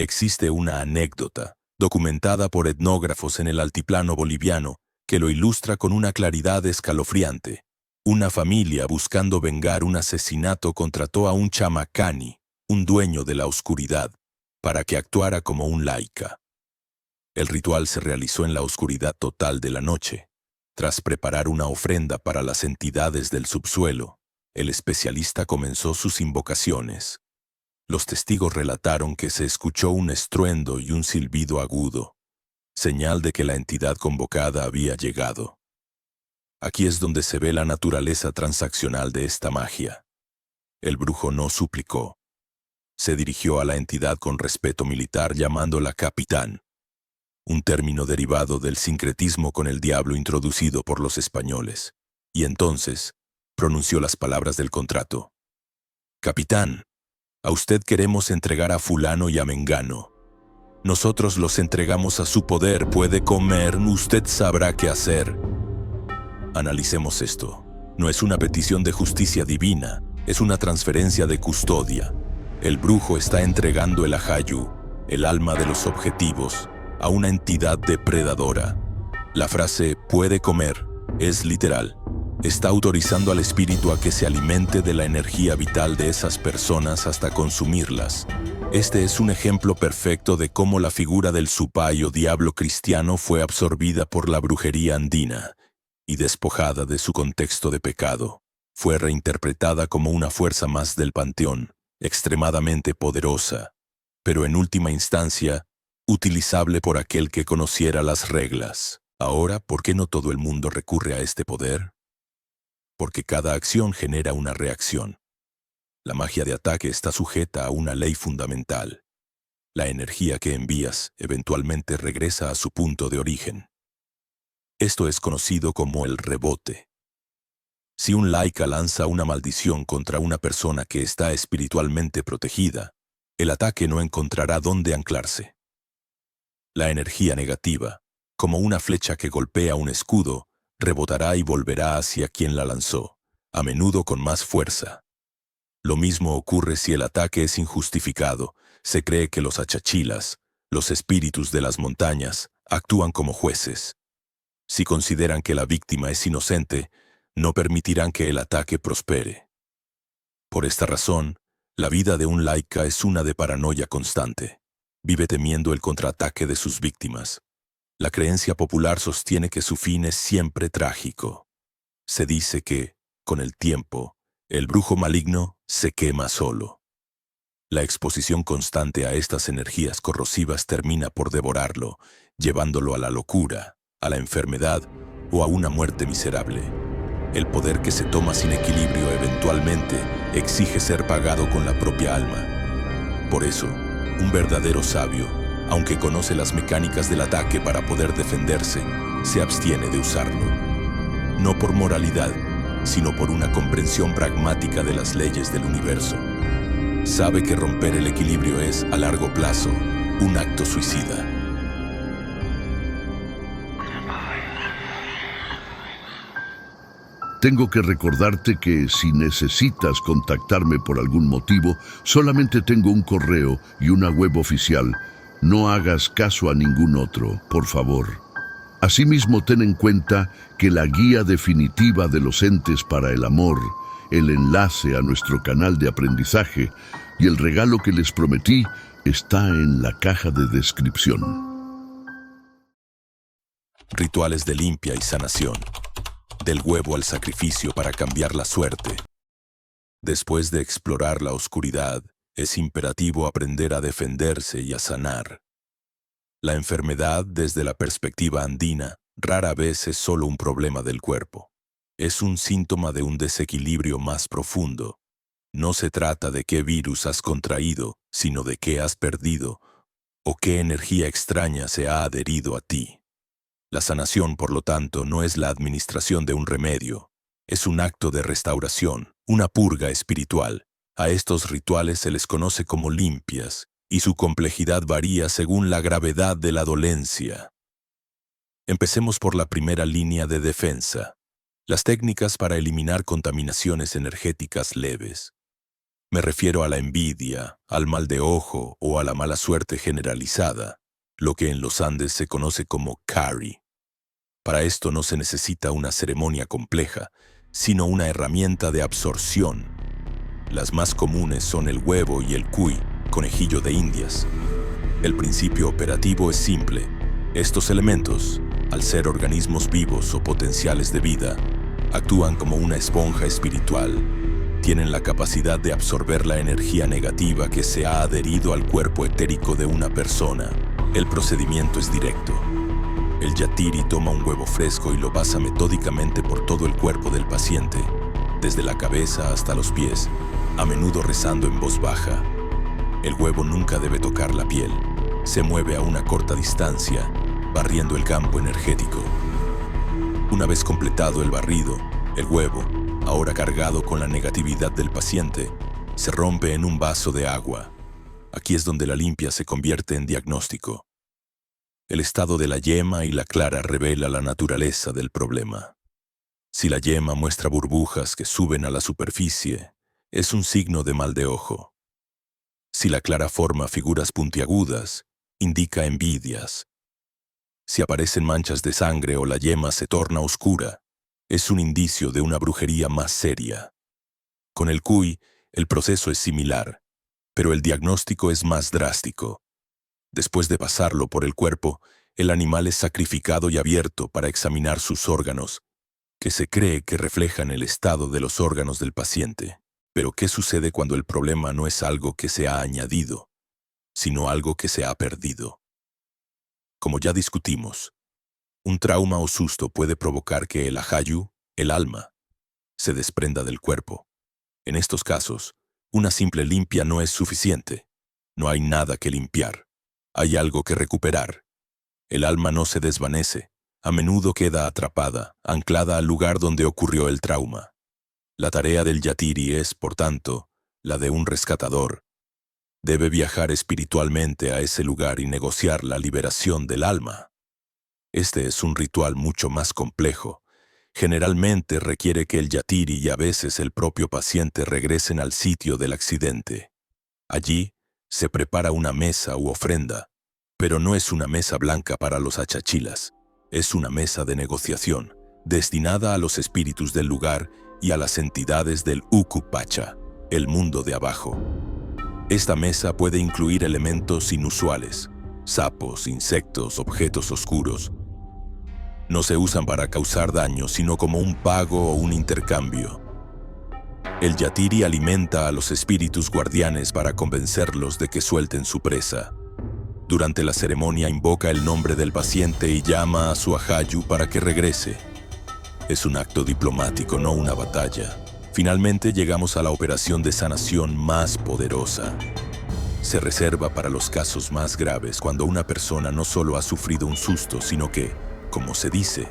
Existe una anécdota, documentada por etnógrafos en el altiplano boliviano, que lo ilustra con una claridad escalofriante. Una familia, buscando vengar un asesinato, contrató a un chamacani, un dueño de la oscuridad, para que actuara como un laika. El ritual se realizó en la oscuridad total de la noche. Tras preparar una ofrenda para las entidades del subsuelo, el especialista comenzó sus invocaciones. Los testigos relataron que se escuchó un estruendo y un silbido agudo, señal de que la entidad convocada había llegado. Aquí es donde se ve la naturaleza transaccional de esta magia. El brujo no suplicó. Se dirigió a la entidad con respeto militar llamándola capitán, un término derivado del sincretismo con el diablo introducido por los españoles, y entonces pronunció las palabras del contrato. Capitán, a usted queremos entregar a fulano y a mengano. Nosotros los entregamos a su poder, puede comer, usted sabrá qué hacer. Analicemos esto. No es una petición de justicia divina, es una transferencia de custodia. El brujo está entregando el ajayu, el alma de los objetivos, a una entidad depredadora. La frase «puede comer» es literal. Está autorizando al espíritu a que se alimente de la energía vital de esas personas hasta consumirlas. Este es un ejemplo perfecto de cómo la figura del supay o diablo cristiano fue absorbida por la brujería andina y despojada de su contexto de pecado. Fue reinterpretada como una fuerza más del panteón, extremadamente poderosa, pero en última instancia, utilizable por aquel que conociera las reglas. Ahora, ¿por qué no todo el mundo recurre a este poder? Porque cada acción genera una reacción. La magia de ataque está sujeta a una ley fundamental. La energía que envías eventualmente regresa a su punto de origen. Esto es conocido como el rebote. Si un laica lanza una maldición contra una persona que está espiritualmente protegida, el ataque no encontrará dónde anclarse. La energía negativa, como una flecha que golpea un escudo, rebotará y volverá hacia quien la lanzó, a menudo con más fuerza. Lo mismo ocurre si el ataque es injustificado. Se cree que los achachilas, los espíritus de las montañas, actúan como jueces. Si consideran que la víctima es inocente, no permitirán que el ataque prospere. Por esta razón, la vida de un laica es una de paranoia constante. Vive temiendo el contraataque de sus víctimas. La creencia popular sostiene que su fin es siempre trágico. Se dice que, con el tiempo, el brujo maligno se quema solo. La exposición constante a estas energías corrosivas termina por devorarlo, llevándolo a la locura, a la enfermedad o a una muerte miserable. El poder que se toma sin equilibrio eventualmente exige ser pagado con la propia alma. Por eso, un verdadero sabio, aunque conoce las mecánicas del ataque para poder defenderse, se abstiene de usarlo. No por moralidad, sino por una comprensión pragmática de las leyes del universo. Sabe que romper el equilibrio es, a largo plazo, un acto suicida. Tengo que recordarte que si necesitas contactarme por algún motivo, solamente tengo un correo y una web oficial. No hagas caso a ningún otro, por favor. Asimismo, ten en cuenta que la guía definitiva de los entes para el amor, el enlace a nuestro canal de aprendizaje y el regalo que les prometí está en la caja de descripción. Rituales de limpia y sanación. Del huevo al sacrificio para cambiar la suerte. Después de explorar la oscuridad, es imperativo aprender a defenderse y a sanar. La enfermedad, desde la perspectiva andina, rara vez es solo un problema del cuerpo. Es un síntoma de un desequilibrio más profundo. No se trata de qué virus has contraído, sino de qué has perdido o qué energía extraña se ha adherido a ti. La sanación, por lo tanto, no es la administración de un remedio. Es un acto de restauración, una purga espiritual. A estos rituales se les conoce como limpias, y su complejidad varía según la gravedad de la dolencia. Empecemos por la primera línea de defensa, las técnicas para eliminar contaminaciones energéticas leves. Me refiero a la envidia, al mal de ojo o a la mala suerte generalizada, lo que en los Andes se conoce como Kari. Para esto no se necesita una ceremonia compleja, sino una herramienta de absorción. Las más comunes son el huevo y el cuy, conejillo de Indias. El principio operativo es simple. Estos elementos, al ser organismos vivos o potenciales de vida, actúan como una esponja espiritual. Tienen la capacidad de absorber la energía negativa que se ha adherido al cuerpo etérico de una persona. El procedimiento es directo. El yatiri toma un huevo fresco y lo pasa metódicamente por todo el cuerpo del paciente, desde la cabeza hasta los pies, a menudo rezando en voz baja. El huevo nunca debe tocar la piel. Se mueve a una corta distancia, barriendo el campo energético. Una vez completado el barrido, el huevo, ahora cargado con la negatividad del paciente, se rompe en un vaso de agua. Aquí es donde la limpia se convierte en diagnóstico. El estado de la yema y la clara revela la naturaleza del problema. Si la yema muestra burbujas que suben a la superficie, es un signo de mal de ojo. Si la clara forma figuras puntiagudas, indica envidias. Si aparecen manchas de sangre o la yema se torna oscura, es un indicio de una brujería más seria. Con el cuy, el proceso es similar, pero el diagnóstico es más drástico. Después de pasarlo por el cuerpo, el animal es sacrificado y abierto para examinar sus órganos, que se cree que reflejan el estado de los órganos del paciente. Pero ¿qué sucede cuando el problema no es algo que se ha añadido, sino algo que se ha perdido? Como ya discutimos, un trauma o susto puede provocar que el ajayu, el alma, se desprenda del cuerpo. En estos casos, una simple limpia no es suficiente. No hay nada que limpiar. Hay algo que recuperar. El alma no se desvanece. A menudo queda atrapada, anclada al lugar donde ocurrió el trauma. La tarea del yatiri es, por tanto, la de un rescatador. Debe viajar espiritualmente a ese lugar y negociar la liberación del alma. Este es un ritual mucho más complejo. Generalmente requiere que el yatiri y a veces el propio paciente regresen al sitio del accidente. Allí se prepara una mesa u ofrenda, pero no es una mesa blanca para los achachilas. Es una mesa de negociación, destinada a los espíritus del lugar y a las entidades del Ukupacha, el mundo de abajo. Esta mesa puede incluir elementos inusuales, sapos, insectos, objetos oscuros. No se usan para causar daño, sino como un pago o un intercambio. El yatiri alimenta a los espíritus guardianes para convencerlos de que suelten su presa. Durante la ceremonia invoca el nombre del paciente y llama a su ajayu para que regrese. Es un acto diplomático, no una batalla. Finalmente llegamos a la operación de sanación más poderosa. Se reserva para los casos más graves cuando una persona no solo ha sufrido un susto, sino que, como se dice,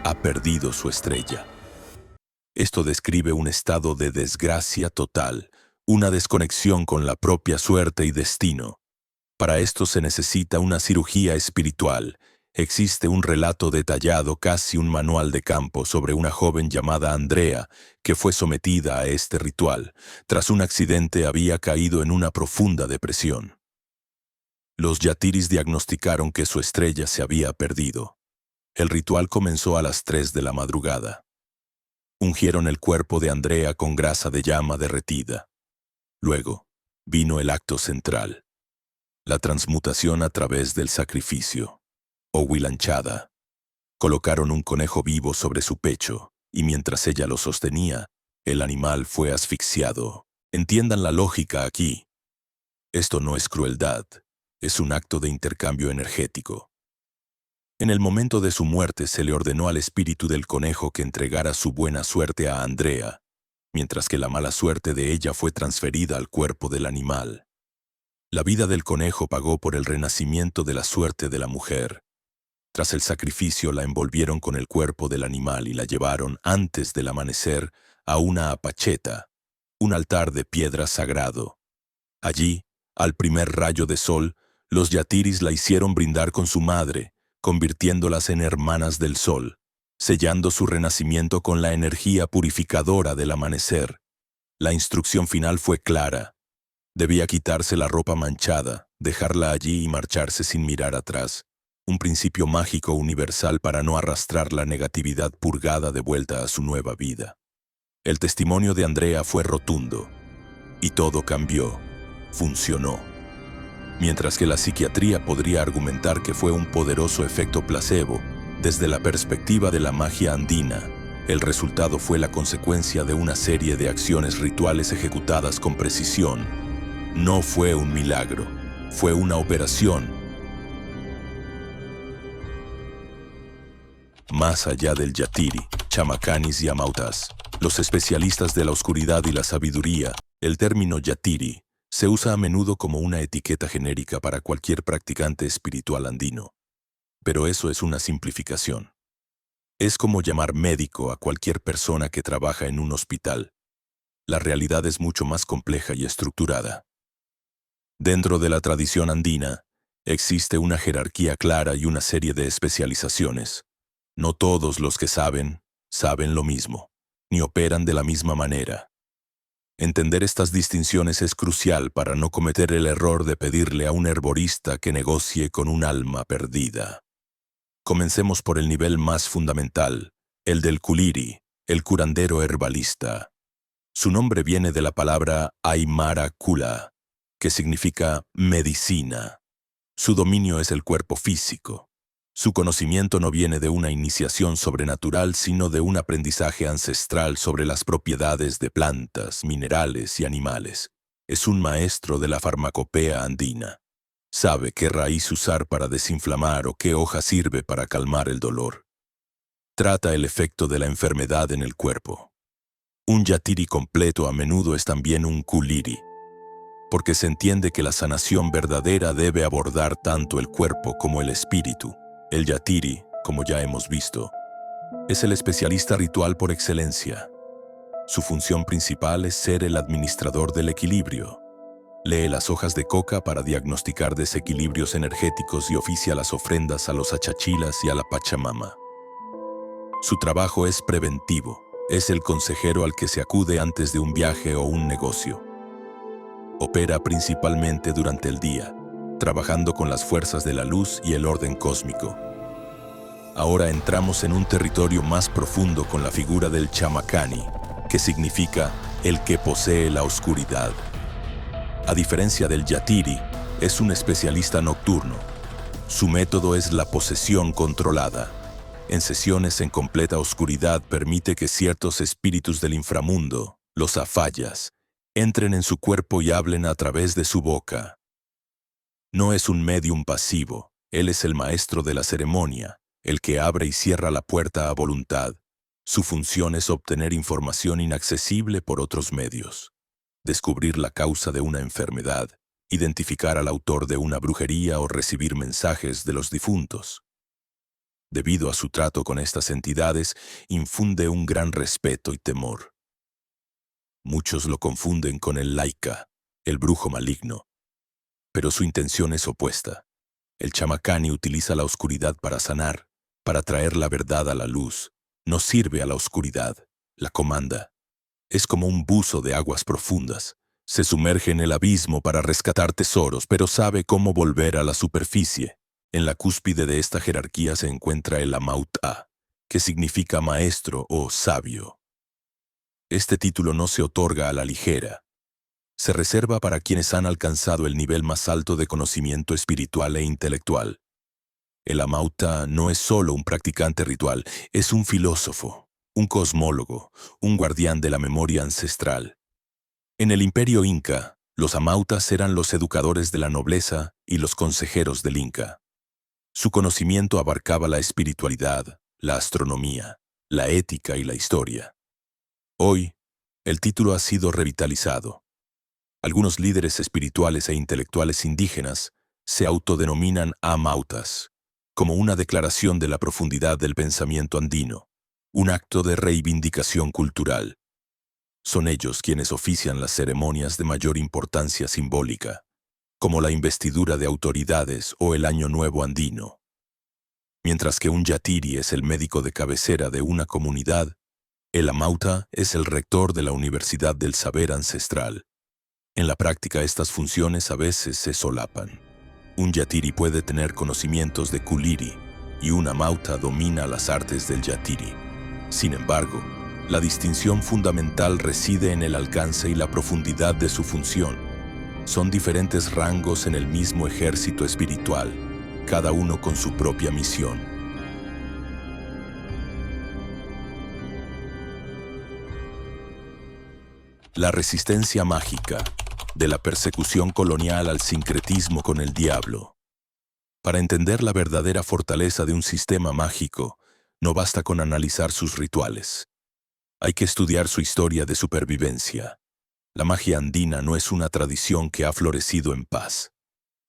ha perdido su estrella. Esto describe un estado de desgracia total, una desconexión con la propia suerte y destino. Para esto se necesita una cirugía espiritual. Existe un relato detallado, casi un manual de campo, sobre una joven llamada Andrea, que fue sometida a este ritual. Tras un accidente había caído en una profunda depresión. Los yatiris diagnosticaron que su estrella se había perdido. El ritual comenzó a las 3 de la madrugada. Ungieron el cuerpo de Andrea con grasa de llama derretida. Luego, vino el acto central. La transmutación a través del sacrificio, o huilanchada. Colocaron un conejo vivo sobre su pecho, y mientras ella lo sostenía, el animal fue asfixiado. Entiendan la lógica aquí. Esto no es crueldad, es un acto de intercambio energético. En el momento de su muerte se le ordenó al espíritu del conejo que entregara su buena suerte a Andrea, mientras que la mala suerte de ella fue transferida al cuerpo del animal. La vida del conejo pagó por el renacimiento de la suerte de la mujer. Tras el sacrificio la envolvieron con el cuerpo del animal y la llevaron, antes del amanecer, a una apacheta, un altar de piedra sagrado. Allí, al primer rayo de sol, los yatiris la hicieron brindar con su madre, convirtiéndolas en hermanas del sol, sellando su renacimiento con la energía purificadora del amanecer. La instrucción final fue clara. Debía quitarse la ropa manchada, dejarla allí y marcharse sin mirar atrás. Un principio mágico universal para no arrastrar la negatividad purgada de vuelta a su nueva vida. El testimonio de Andrea fue rotundo. Y todo cambió. Funcionó. Mientras que la psiquiatría podría argumentar que fue un poderoso efecto placebo, desde la perspectiva de la magia andina, el resultado fue la consecuencia de una serie de acciones rituales ejecutadas con precisión. No fue un milagro, fue una operación. Más allá del yatiri, chamacanis y amautas, los especialistas de la oscuridad y la sabiduría, el término yatiri se usa a menudo como una etiqueta genérica para cualquier practicante espiritual andino. Pero eso es una simplificación. Es como llamar médico a cualquier persona que trabaja en un hospital. La realidad es mucho más compleja y estructurada. Dentro de la tradición andina, existe una jerarquía clara y una serie de especializaciones. No todos los que saben lo mismo, ni operan de la misma manera. Entender estas distinciones es crucial para no cometer el error de pedirle a un herborista que negocie con un alma perdida. Comencemos por el nivel más fundamental, el del kuliri, el curandero herbalista. Su nombre viene de la palabra Aymara Kula, que significa medicina. Su dominio es el cuerpo físico. Su conocimiento no viene de una iniciación sobrenatural, sino de un aprendizaje ancestral sobre las propiedades de plantas, minerales y animales. Es un maestro de la farmacopea andina. Sabe qué raíz usar para desinflamar o qué hoja sirve para calmar el dolor. Trata el efecto de la enfermedad en el cuerpo. Un yatiri completo a menudo es también un kuliri, porque se entiende que la sanación verdadera debe abordar tanto el cuerpo como el espíritu. El yatiri, como ya hemos visto, es el especialista ritual por excelencia. Su función principal es ser el administrador del equilibrio. Lee las hojas de coca para diagnosticar desequilibrios energéticos y oficia las ofrendas a los achachilas y a la Pachamama. Su trabajo es preventivo. Es el consejero al que se acude antes de un viaje o un negocio. Opera principalmente durante el día, trabajando con las fuerzas de la luz y el orden cósmico. Ahora entramos en un territorio más profundo con la figura del Chamakani, que significa el que posee la oscuridad. A diferencia del yatiri, es un especialista nocturno. Su método es la posesión controlada. En sesiones en completa oscuridad permite que ciertos espíritus del inframundo, los afayas, entren en su cuerpo y hablen a través de su boca. No es un médium pasivo, él es el maestro de la ceremonia, el que abre y cierra la puerta a voluntad. Su función es obtener información inaccesible por otros medios, descubrir la causa de una enfermedad, identificar al autor de una brujería o recibir mensajes de los difuntos. Debido a su trato con estas entidades, infunde un gran respeto y temor. Muchos lo confunden con el laika, el brujo maligno, pero su intención es opuesta. El Chamakani utiliza la oscuridad para sanar, para traer la verdad a la luz. No sirve a la oscuridad, la comanda. Es como un buzo de aguas profundas. Se sumerge en el abismo para rescatar tesoros, pero sabe cómo volver a la superficie. En la cúspide de esta jerarquía se encuentra el Amauta, que significa maestro o sabio. Este título no se otorga a la ligera. Se reserva para quienes han alcanzado el nivel más alto de conocimiento espiritual e intelectual. El Amauta no es solo un practicante ritual, es un filósofo, un cosmólogo, un guardián de la memoria ancestral. En el Imperio Inca, los Amautas eran los educadores de la nobleza y los consejeros del Inca. Su conocimiento abarcaba la espiritualidad, la astronomía, la ética y la historia. Hoy, el título ha sido revitalizado. Algunos líderes espirituales e intelectuales indígenas se autodenominan Amautas, como una declaración de la profundidad del pensamiento andino, un acto de reivindicación cultural. Son ellos quienes ofician las ceremonias de mayor importancia simbólica, como la investidura de autoridades o el Año Nuevo andino. Mientras que un yatiri es el médico de cabecera de una comunidad, el Amauta es el rector de la Universidad del Saber Ancestral. En la práctica estas funciones a veces se solapan. Un yatiri puede tener conocimientos de kuliri y un Amauta domina las artes del yatiri. Sin embargo, la distinción fundamental reside en el alcance y la profundidad de su función. Son diferentes rangos en el mismo ejército espiritual, cada uno con su propia misión. La resistencia mágica, de la persecución colonial al sincretismo con el diablo. Para entender la verdadera fortaleza de un sistema mágico, no basta con analizar sus rituales. Hay que estudiar su historia de supervivencia. La magia andina no es una tradición que ha florecido en paz.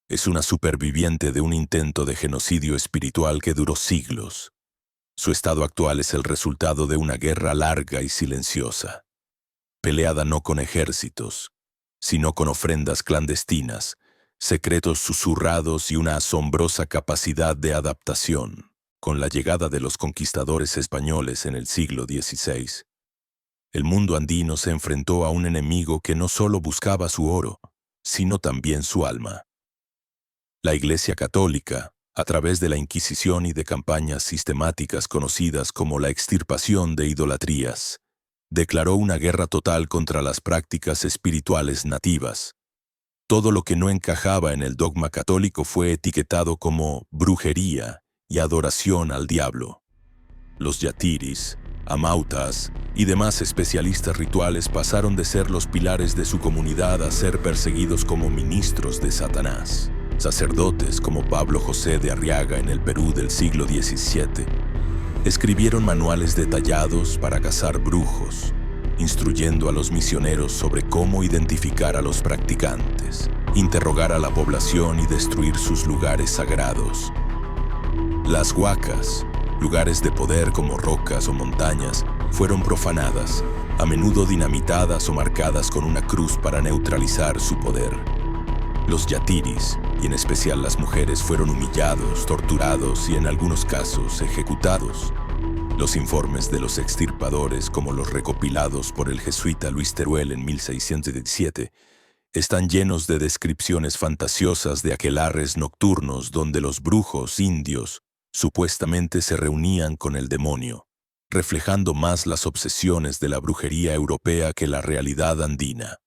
Es una superviviente de un intento de genocidio espiritual que duró siglos. Su estado actual es el resultado de una guerra larga y silenciosa, peleada no con ejércitos, sino con ofrendas clandestinas, secretos susurrados y una asombrosa capacidad de adaptación. Con la llegada de los conquistadores españoles en el siglo XVI, el mundo andino se enfrentó a un enemigo que no solo buscaba su oro, sino también su alma. La Iglesia Católica, a través de la Inquisición y de campañas sistemáticas conocidas como la extirpación de idolatrías, declaró una guerra total contra las prácticas espirituales nativas. Todo lo que no encajaba en el dogma católico fue etiquetado como brujería y adoración al diablo. Los yatiris, amautas y demás especialistas rituales pasaron de ser los pilares de su comunidad a ser perseguidos como ministros de Satanás. Sacerdotes como Pablo José de Arriaga en el Perú del siglo XVII escribieron manuales detallados para cazar brujos, instruyendo a los misioneros sobre cómo identificar a los practicantes, interrogar a la población y destruir sus lugares sagrados. Las huacas, lugares de poder como rocas o montañas, fueron profanadas, a menudo dinamitadas o marcadas con una cruz para neutralizar su poder. Los yatiris, y en especial las mujeres, fueron humillados, torturados y en algunos casos ejecutados. Los informes de los extirpadores, como los recopilados por el jesuita Luis Teruel en 1617, están llenos de descripciones fantasiosas de aquelarres nocturnos donde los brujos indios supuestamente se reunían con el demonio, reflejando más las obsesiones de la brujería europea que la realidad andina.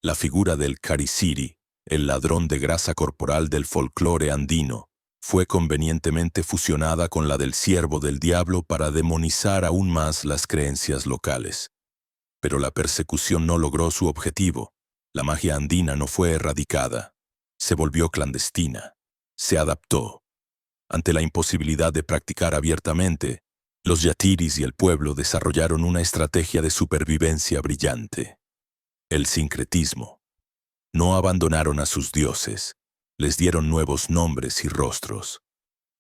La figura del cariciri, el ladrón de grasa corporal del folclore andino, fue convenientemente fusionada con la del siervo del diablo para demonizar aún más las creencias locales. Pero la persecución no logró su objetivo. La magia andina no fue erradicada. Se volvió clandestina. Se adaptó. Ante la imposibilidad de practicar abiertamente, los yatiris y el pueblo desarrollaron una estrategia de supervivencia brillante: el sincretismo. No abandonaron a sus dioses, les dieron nuevos nombres y rostros.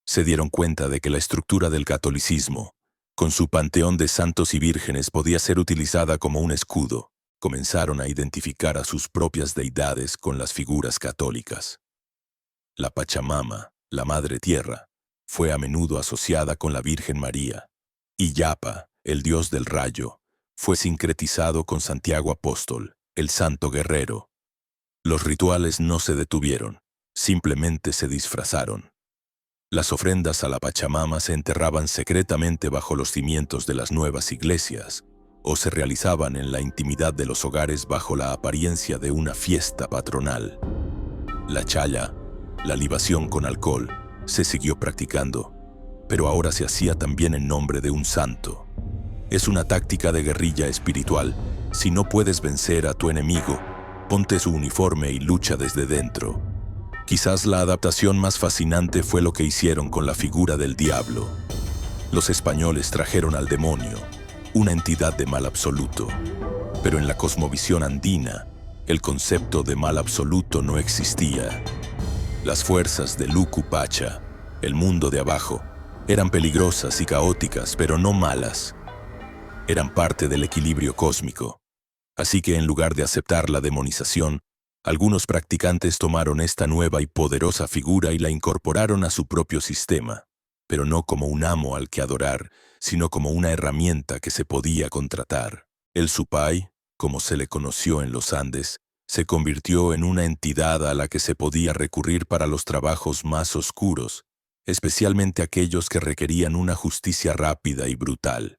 Se dieron cuenta de que la estructura del catolicismo, con su panteón de santos y vírgenes, podía ser utilizada como un escudo. Comenzaron a identificar a sus propias deidades con las figuras católicas. La Pachamama, la Madre Tierra, fue a menudo asociada con la Virgen María, y Yapa, el dios del rayo, fue sincretizado con Santiago Apóstol, el santo guerrero. Los rituales no se detuvieron, simplemente se disfrazaron. Las ofrendas a la Pachamama se enterraban secretamente bajo los cimientos de las nuevas iglesias, o se realizaban en la intimidad de los hogares bajo la apariencia de una fiesta patronal. La chaya, la libación con alcohol, se siguió practicando, pero ahora se hacía también en nombre de un santo. Es una táctica de guerrilla espiritual. Si no puedes vencer a tu enemigo, ponte su uniforme y lucha desde dentro. Quizás la adaptación más fascinante fue lo que hicieron con la figura del diablo. Los españoles trajeron al demonio, una entidad de mal absoluto. Pero en la cosmovisión andina, el concepto de mal absoluto no existía. Las fuerzas de Luku Pacha, el mundo de abajo, eran peligrosas y caóticas, pero no malas. Eran parte del equilibrio cósmico. Así que en lugar de aceptar la demonización, algunos practicantes tomaron esta nueva y poderosa figura y la incorporaron a su propio sistema, pero no como un amo al que adorar, sino como una herramienta que se podía contratar. El Supay, como se le conoció en los Andes, se convirtió en una entidad a la que se podía recurrir para los trabajos más oscuros, especialmente aquellos que requerían una justicia rápida y brutal.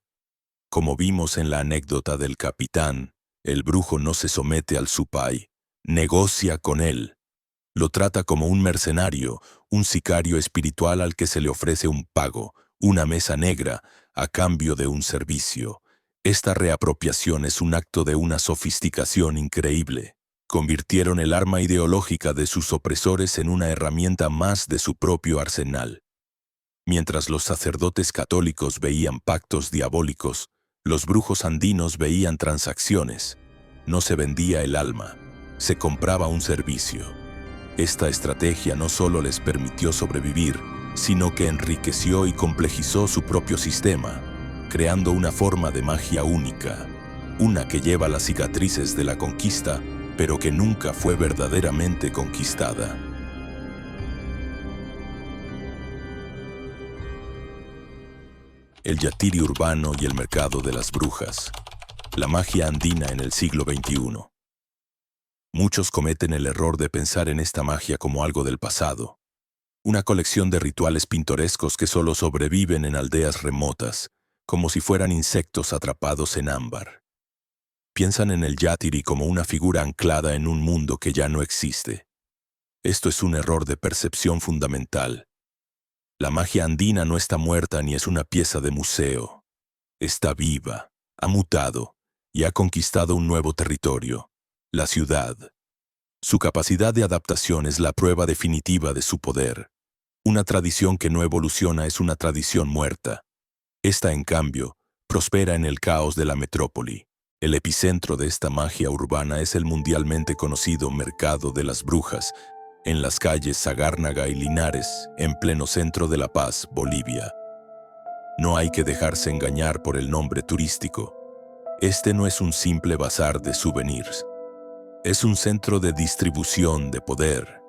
Como vimos en la anécdota del capitán, el brujo no se somete al Supay, negocia con él. Lo trata como un mercenario, un sicario espiritual al que se le ofrece un pago, una mesa negra, a cambio de un servicio. Esta reapropiación es un acto de una sofisticación increíble. Convirtieron el arma ideológica de sus opresores en una herramienta más de su propio arsenal. Mientras los sacerdotes católicos veían pactos diabólicos, los brujos andinos veían transacciones. No se vendía el alma, se compraba un servicio. Esta estrategia no solo les permitió sobrevivir, sino que enriqueció y complejizó su propio sistema, creando una forma de magia única, una que lleva las cicatrices de la conquista, pero que nunca fue verdaderamente conquistada. El yatiri urbano y el mercado de las brujas. La magia andina en el siglo XXI. Muchos cometen el error de pensar en esta magia como algo del pasado, una colección de rituales pintorescos que solo sobreviven en aldeas remotas, como si fueran insectos atrapados en ámbar. Piensan en el yatiri como una figura anclada en un mundo que ya no existe. Esto es un error de percepción fundamental. La magia andina no está muerta ni es una pieza de museo. Está viva, ha mutado y ha conquistado un nuevo territorio, la ciudad. Su capacidad de adaptación es la prueba definitiva de su poder. Una tradición que no evoluciona es una tradición muerta. Esta, en cambio, prospera en el caos de la metrópoli. El epicentro de esta magia urbana es el mundialmente conocido Mercado de las Brujas, en las calles Sagárnaga y Linares, en pleno centro de La Paz, Bolivia. No hay que dejarse engañar por el nombre turístico. Este no es un simple bazar de souvenirs. Es un centro de distribución de poder,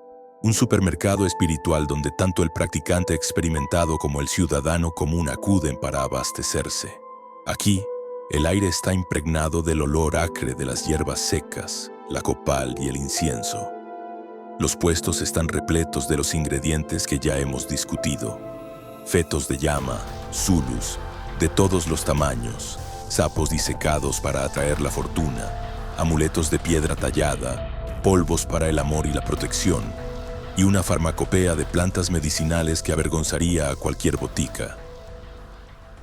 un supermercado espiritual donde tanto el practicante experimentado como el ciudadano común acuden para abastecerse. Aquí, el aire está impregnado del olor acre de las hierbas secas, la copal y el incienso. Los puestos están repletos de los ingredientes que ya hemos discutido. Fetos de llama, zulus, de todos los tamaños, sapos disecados para atraer la fortuna, amuletos de piedra tallada, polvos para el amor y la protección, y una farmacopea de plantas medicinales que avergonzaría a cualquier botica.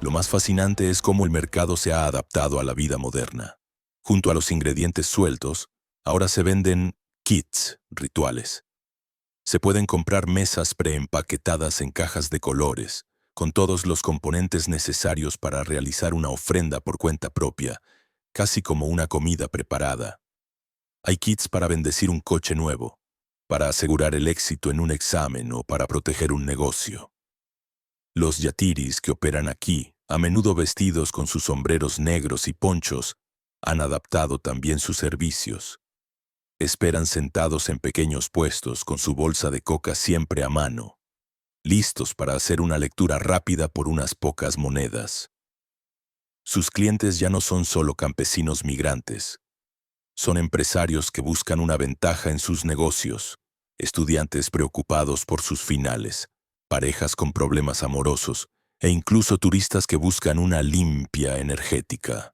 Lo más fascinante es cómo el mercado se ha adaptado a la vida moderna. Junto a los ingredientes sueltos, ahora se venden kits rituales. Se pueden comprar mesas preempaquetadas en cajas de colores, con todos los componentes necesarios para realizar una ofrenda por cuenta propia, casi como una comida preparada. Hay kits para bendecir un coche nuevo, para asegurar el éxito en un examen o para proteger un negocio. Los yatiris que operan aquí, a menudo vestidos con sus sombreros negros y ponchos, han adaptado también sus servicios. Esperan sentados en pequeños puestos con su bolsa de coca siempre a mano, listos para hacer una lectura rápida por unas pocas monedas. Sus clientes ya no son solo campesinos migrantes. Son empresarios que buscan una ventaja en sus negocios, estudiantes preocupados por sus finales, parejas con problemas amorosos e incluso turistas que buscan una limpia energética.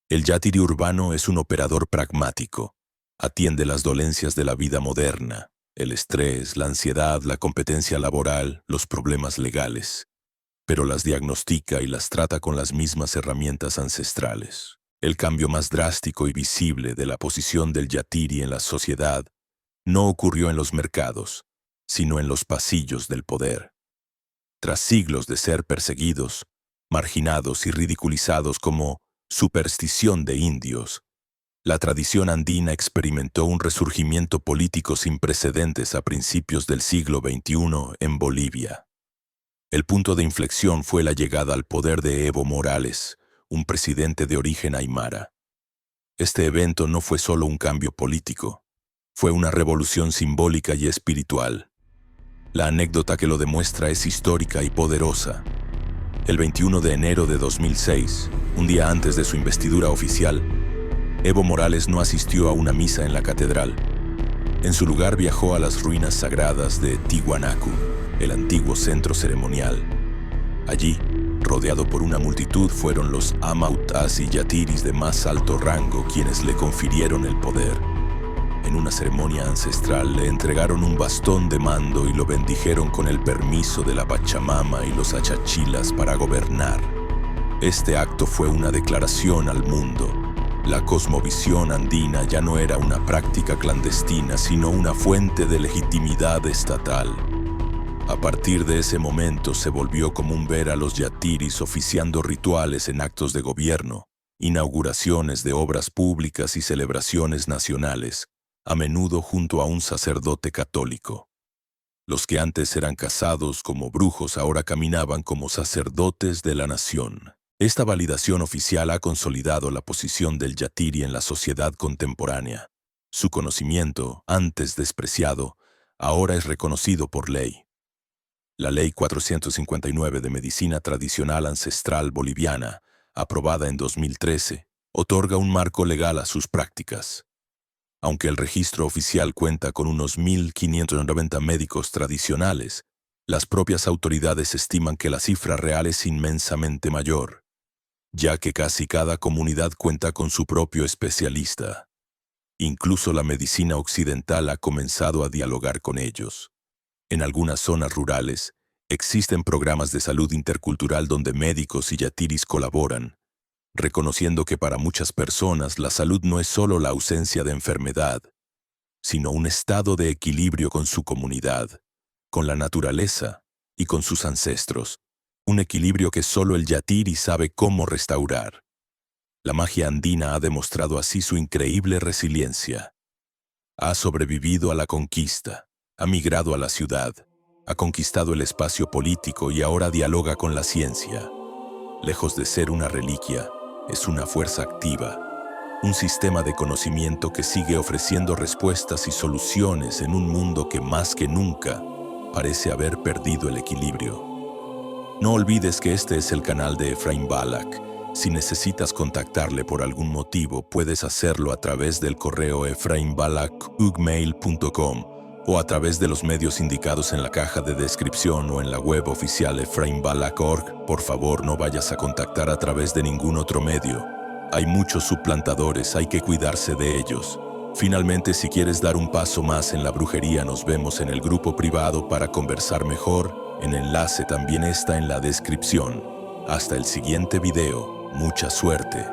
El yatiri urbano es un operador pragmático. Atiende las dolencias de la vida moderna, el estrés, la ansiedad, la competencia laboral, los problemas legales, pero las diagnostica y las trata con las mismas herramientas ancestrales. El cambio más drástico y visible de la posición del yatiri en la sociedad no ocurrió en los mercados, sino en los pasillos del poder. Tras siglos de ser perseguidos, marginados y ridiculizados como superstición de indios, la tradición andina experimentó un resurgimiento político sin precedentes a principios del siglo XXI en Bolivia. El punto de inflexión fue la llegada al poder de Evo Morales, un presidente de origen aymara. Este evento no fue solo un cambio político, fue una revolución simbólica y espiritual. La anécdota que lo demuestra es histórica y poderosa. El 21 de enero de 2006, un día antes de su investidura oficial, Evo Morales no asistió a una misa en la catedral. En su lugar viajó a las ruinas sagradas de Tiwanaku, el antiguo centro ceremonial. Allí, rodeado por una multitud, fueron los amautas y yatiris de más alto rango quienes le confirieron el poder. En una ceremonia ancestral le entregaron un bastón de mando y lo bendijeron con el permiso de la Pachamama y los achachilas para gobernar. Este acto fue una declaración al mundo. La cosmovisión andina ya no era una práctica clandestina, sino una fuente de legitimidad estatal. A partir de ese momento se volvió común ver a los yatiris oficiando rituales en actos de gobierno, inauguraciones de obras públicas y celebraciones nacionales, a menudo junto a un sacerdote católico. Los que antes eran cazados como brujos ahora caminaban como sacerdotes de la nación. Esta validación oficial ha consolidado la posición del yatiri en la sociedad contemporánea. Su conocimiento, antes despreciado, ahora es reconocido por ley. La Ley 459 de Medicina Tradicional Ancestral Boliviana, aprobada en 2013, otorga un marco legal a sus prácticas. Aunque el registro oficial cuenta con unos 1.590 médicos tradicionales, las propias autoridades estiman que la cifra real es inmensamente mayor, ya que casi cada comunidad cuenta con su propio especialista. Incluso la medicina occidental ha comenzado a dialogar con ellos. En algunas zonas rurales, existen programas de salud intercultural donde médicos y yatiris colaboran, reconociendo que para muchas personas la salud no es solo la ausencia de enfermedad, sino un estado de equilibrio con su comunidad, con la naturaleza y con sus ancestros, un equilibrio que solo el yatiri sabe cómo restaurar. La magia andina ha demostrado así su increíble resiliencia. Ha sobrevivido a la conquista, ha migrado a la ciudad, ha conquistado el espacio político y ahora dialoga con la ciencia. Lejos de ser una reliquia, es una fuerza activa, un sistema de conocimiento que sigue ofreciendo respuestas y soluciones en un mundo que más que nunca parece haber perdido el equilibrio. No olvides que este es el canal de Efraín Balak. Si necesitas contactarle por algún motivo, puedes hacerlo a través del correo efrainbalak@gmail.com o a través de los medios indicados en la caja de descripción o en la web oficial efrainbalak.org. Por favor, no vayas a contactar a través de ningún otro medio. Hay muchos suplantadores, hay que cuidarse de ellos. Finalmente, si quieres dar un paso más en la brujería, nos vemos en el grupo privado para conversar mejor. El enlace también está en la descripción. Hasta el siguiente video. Mucha suerte.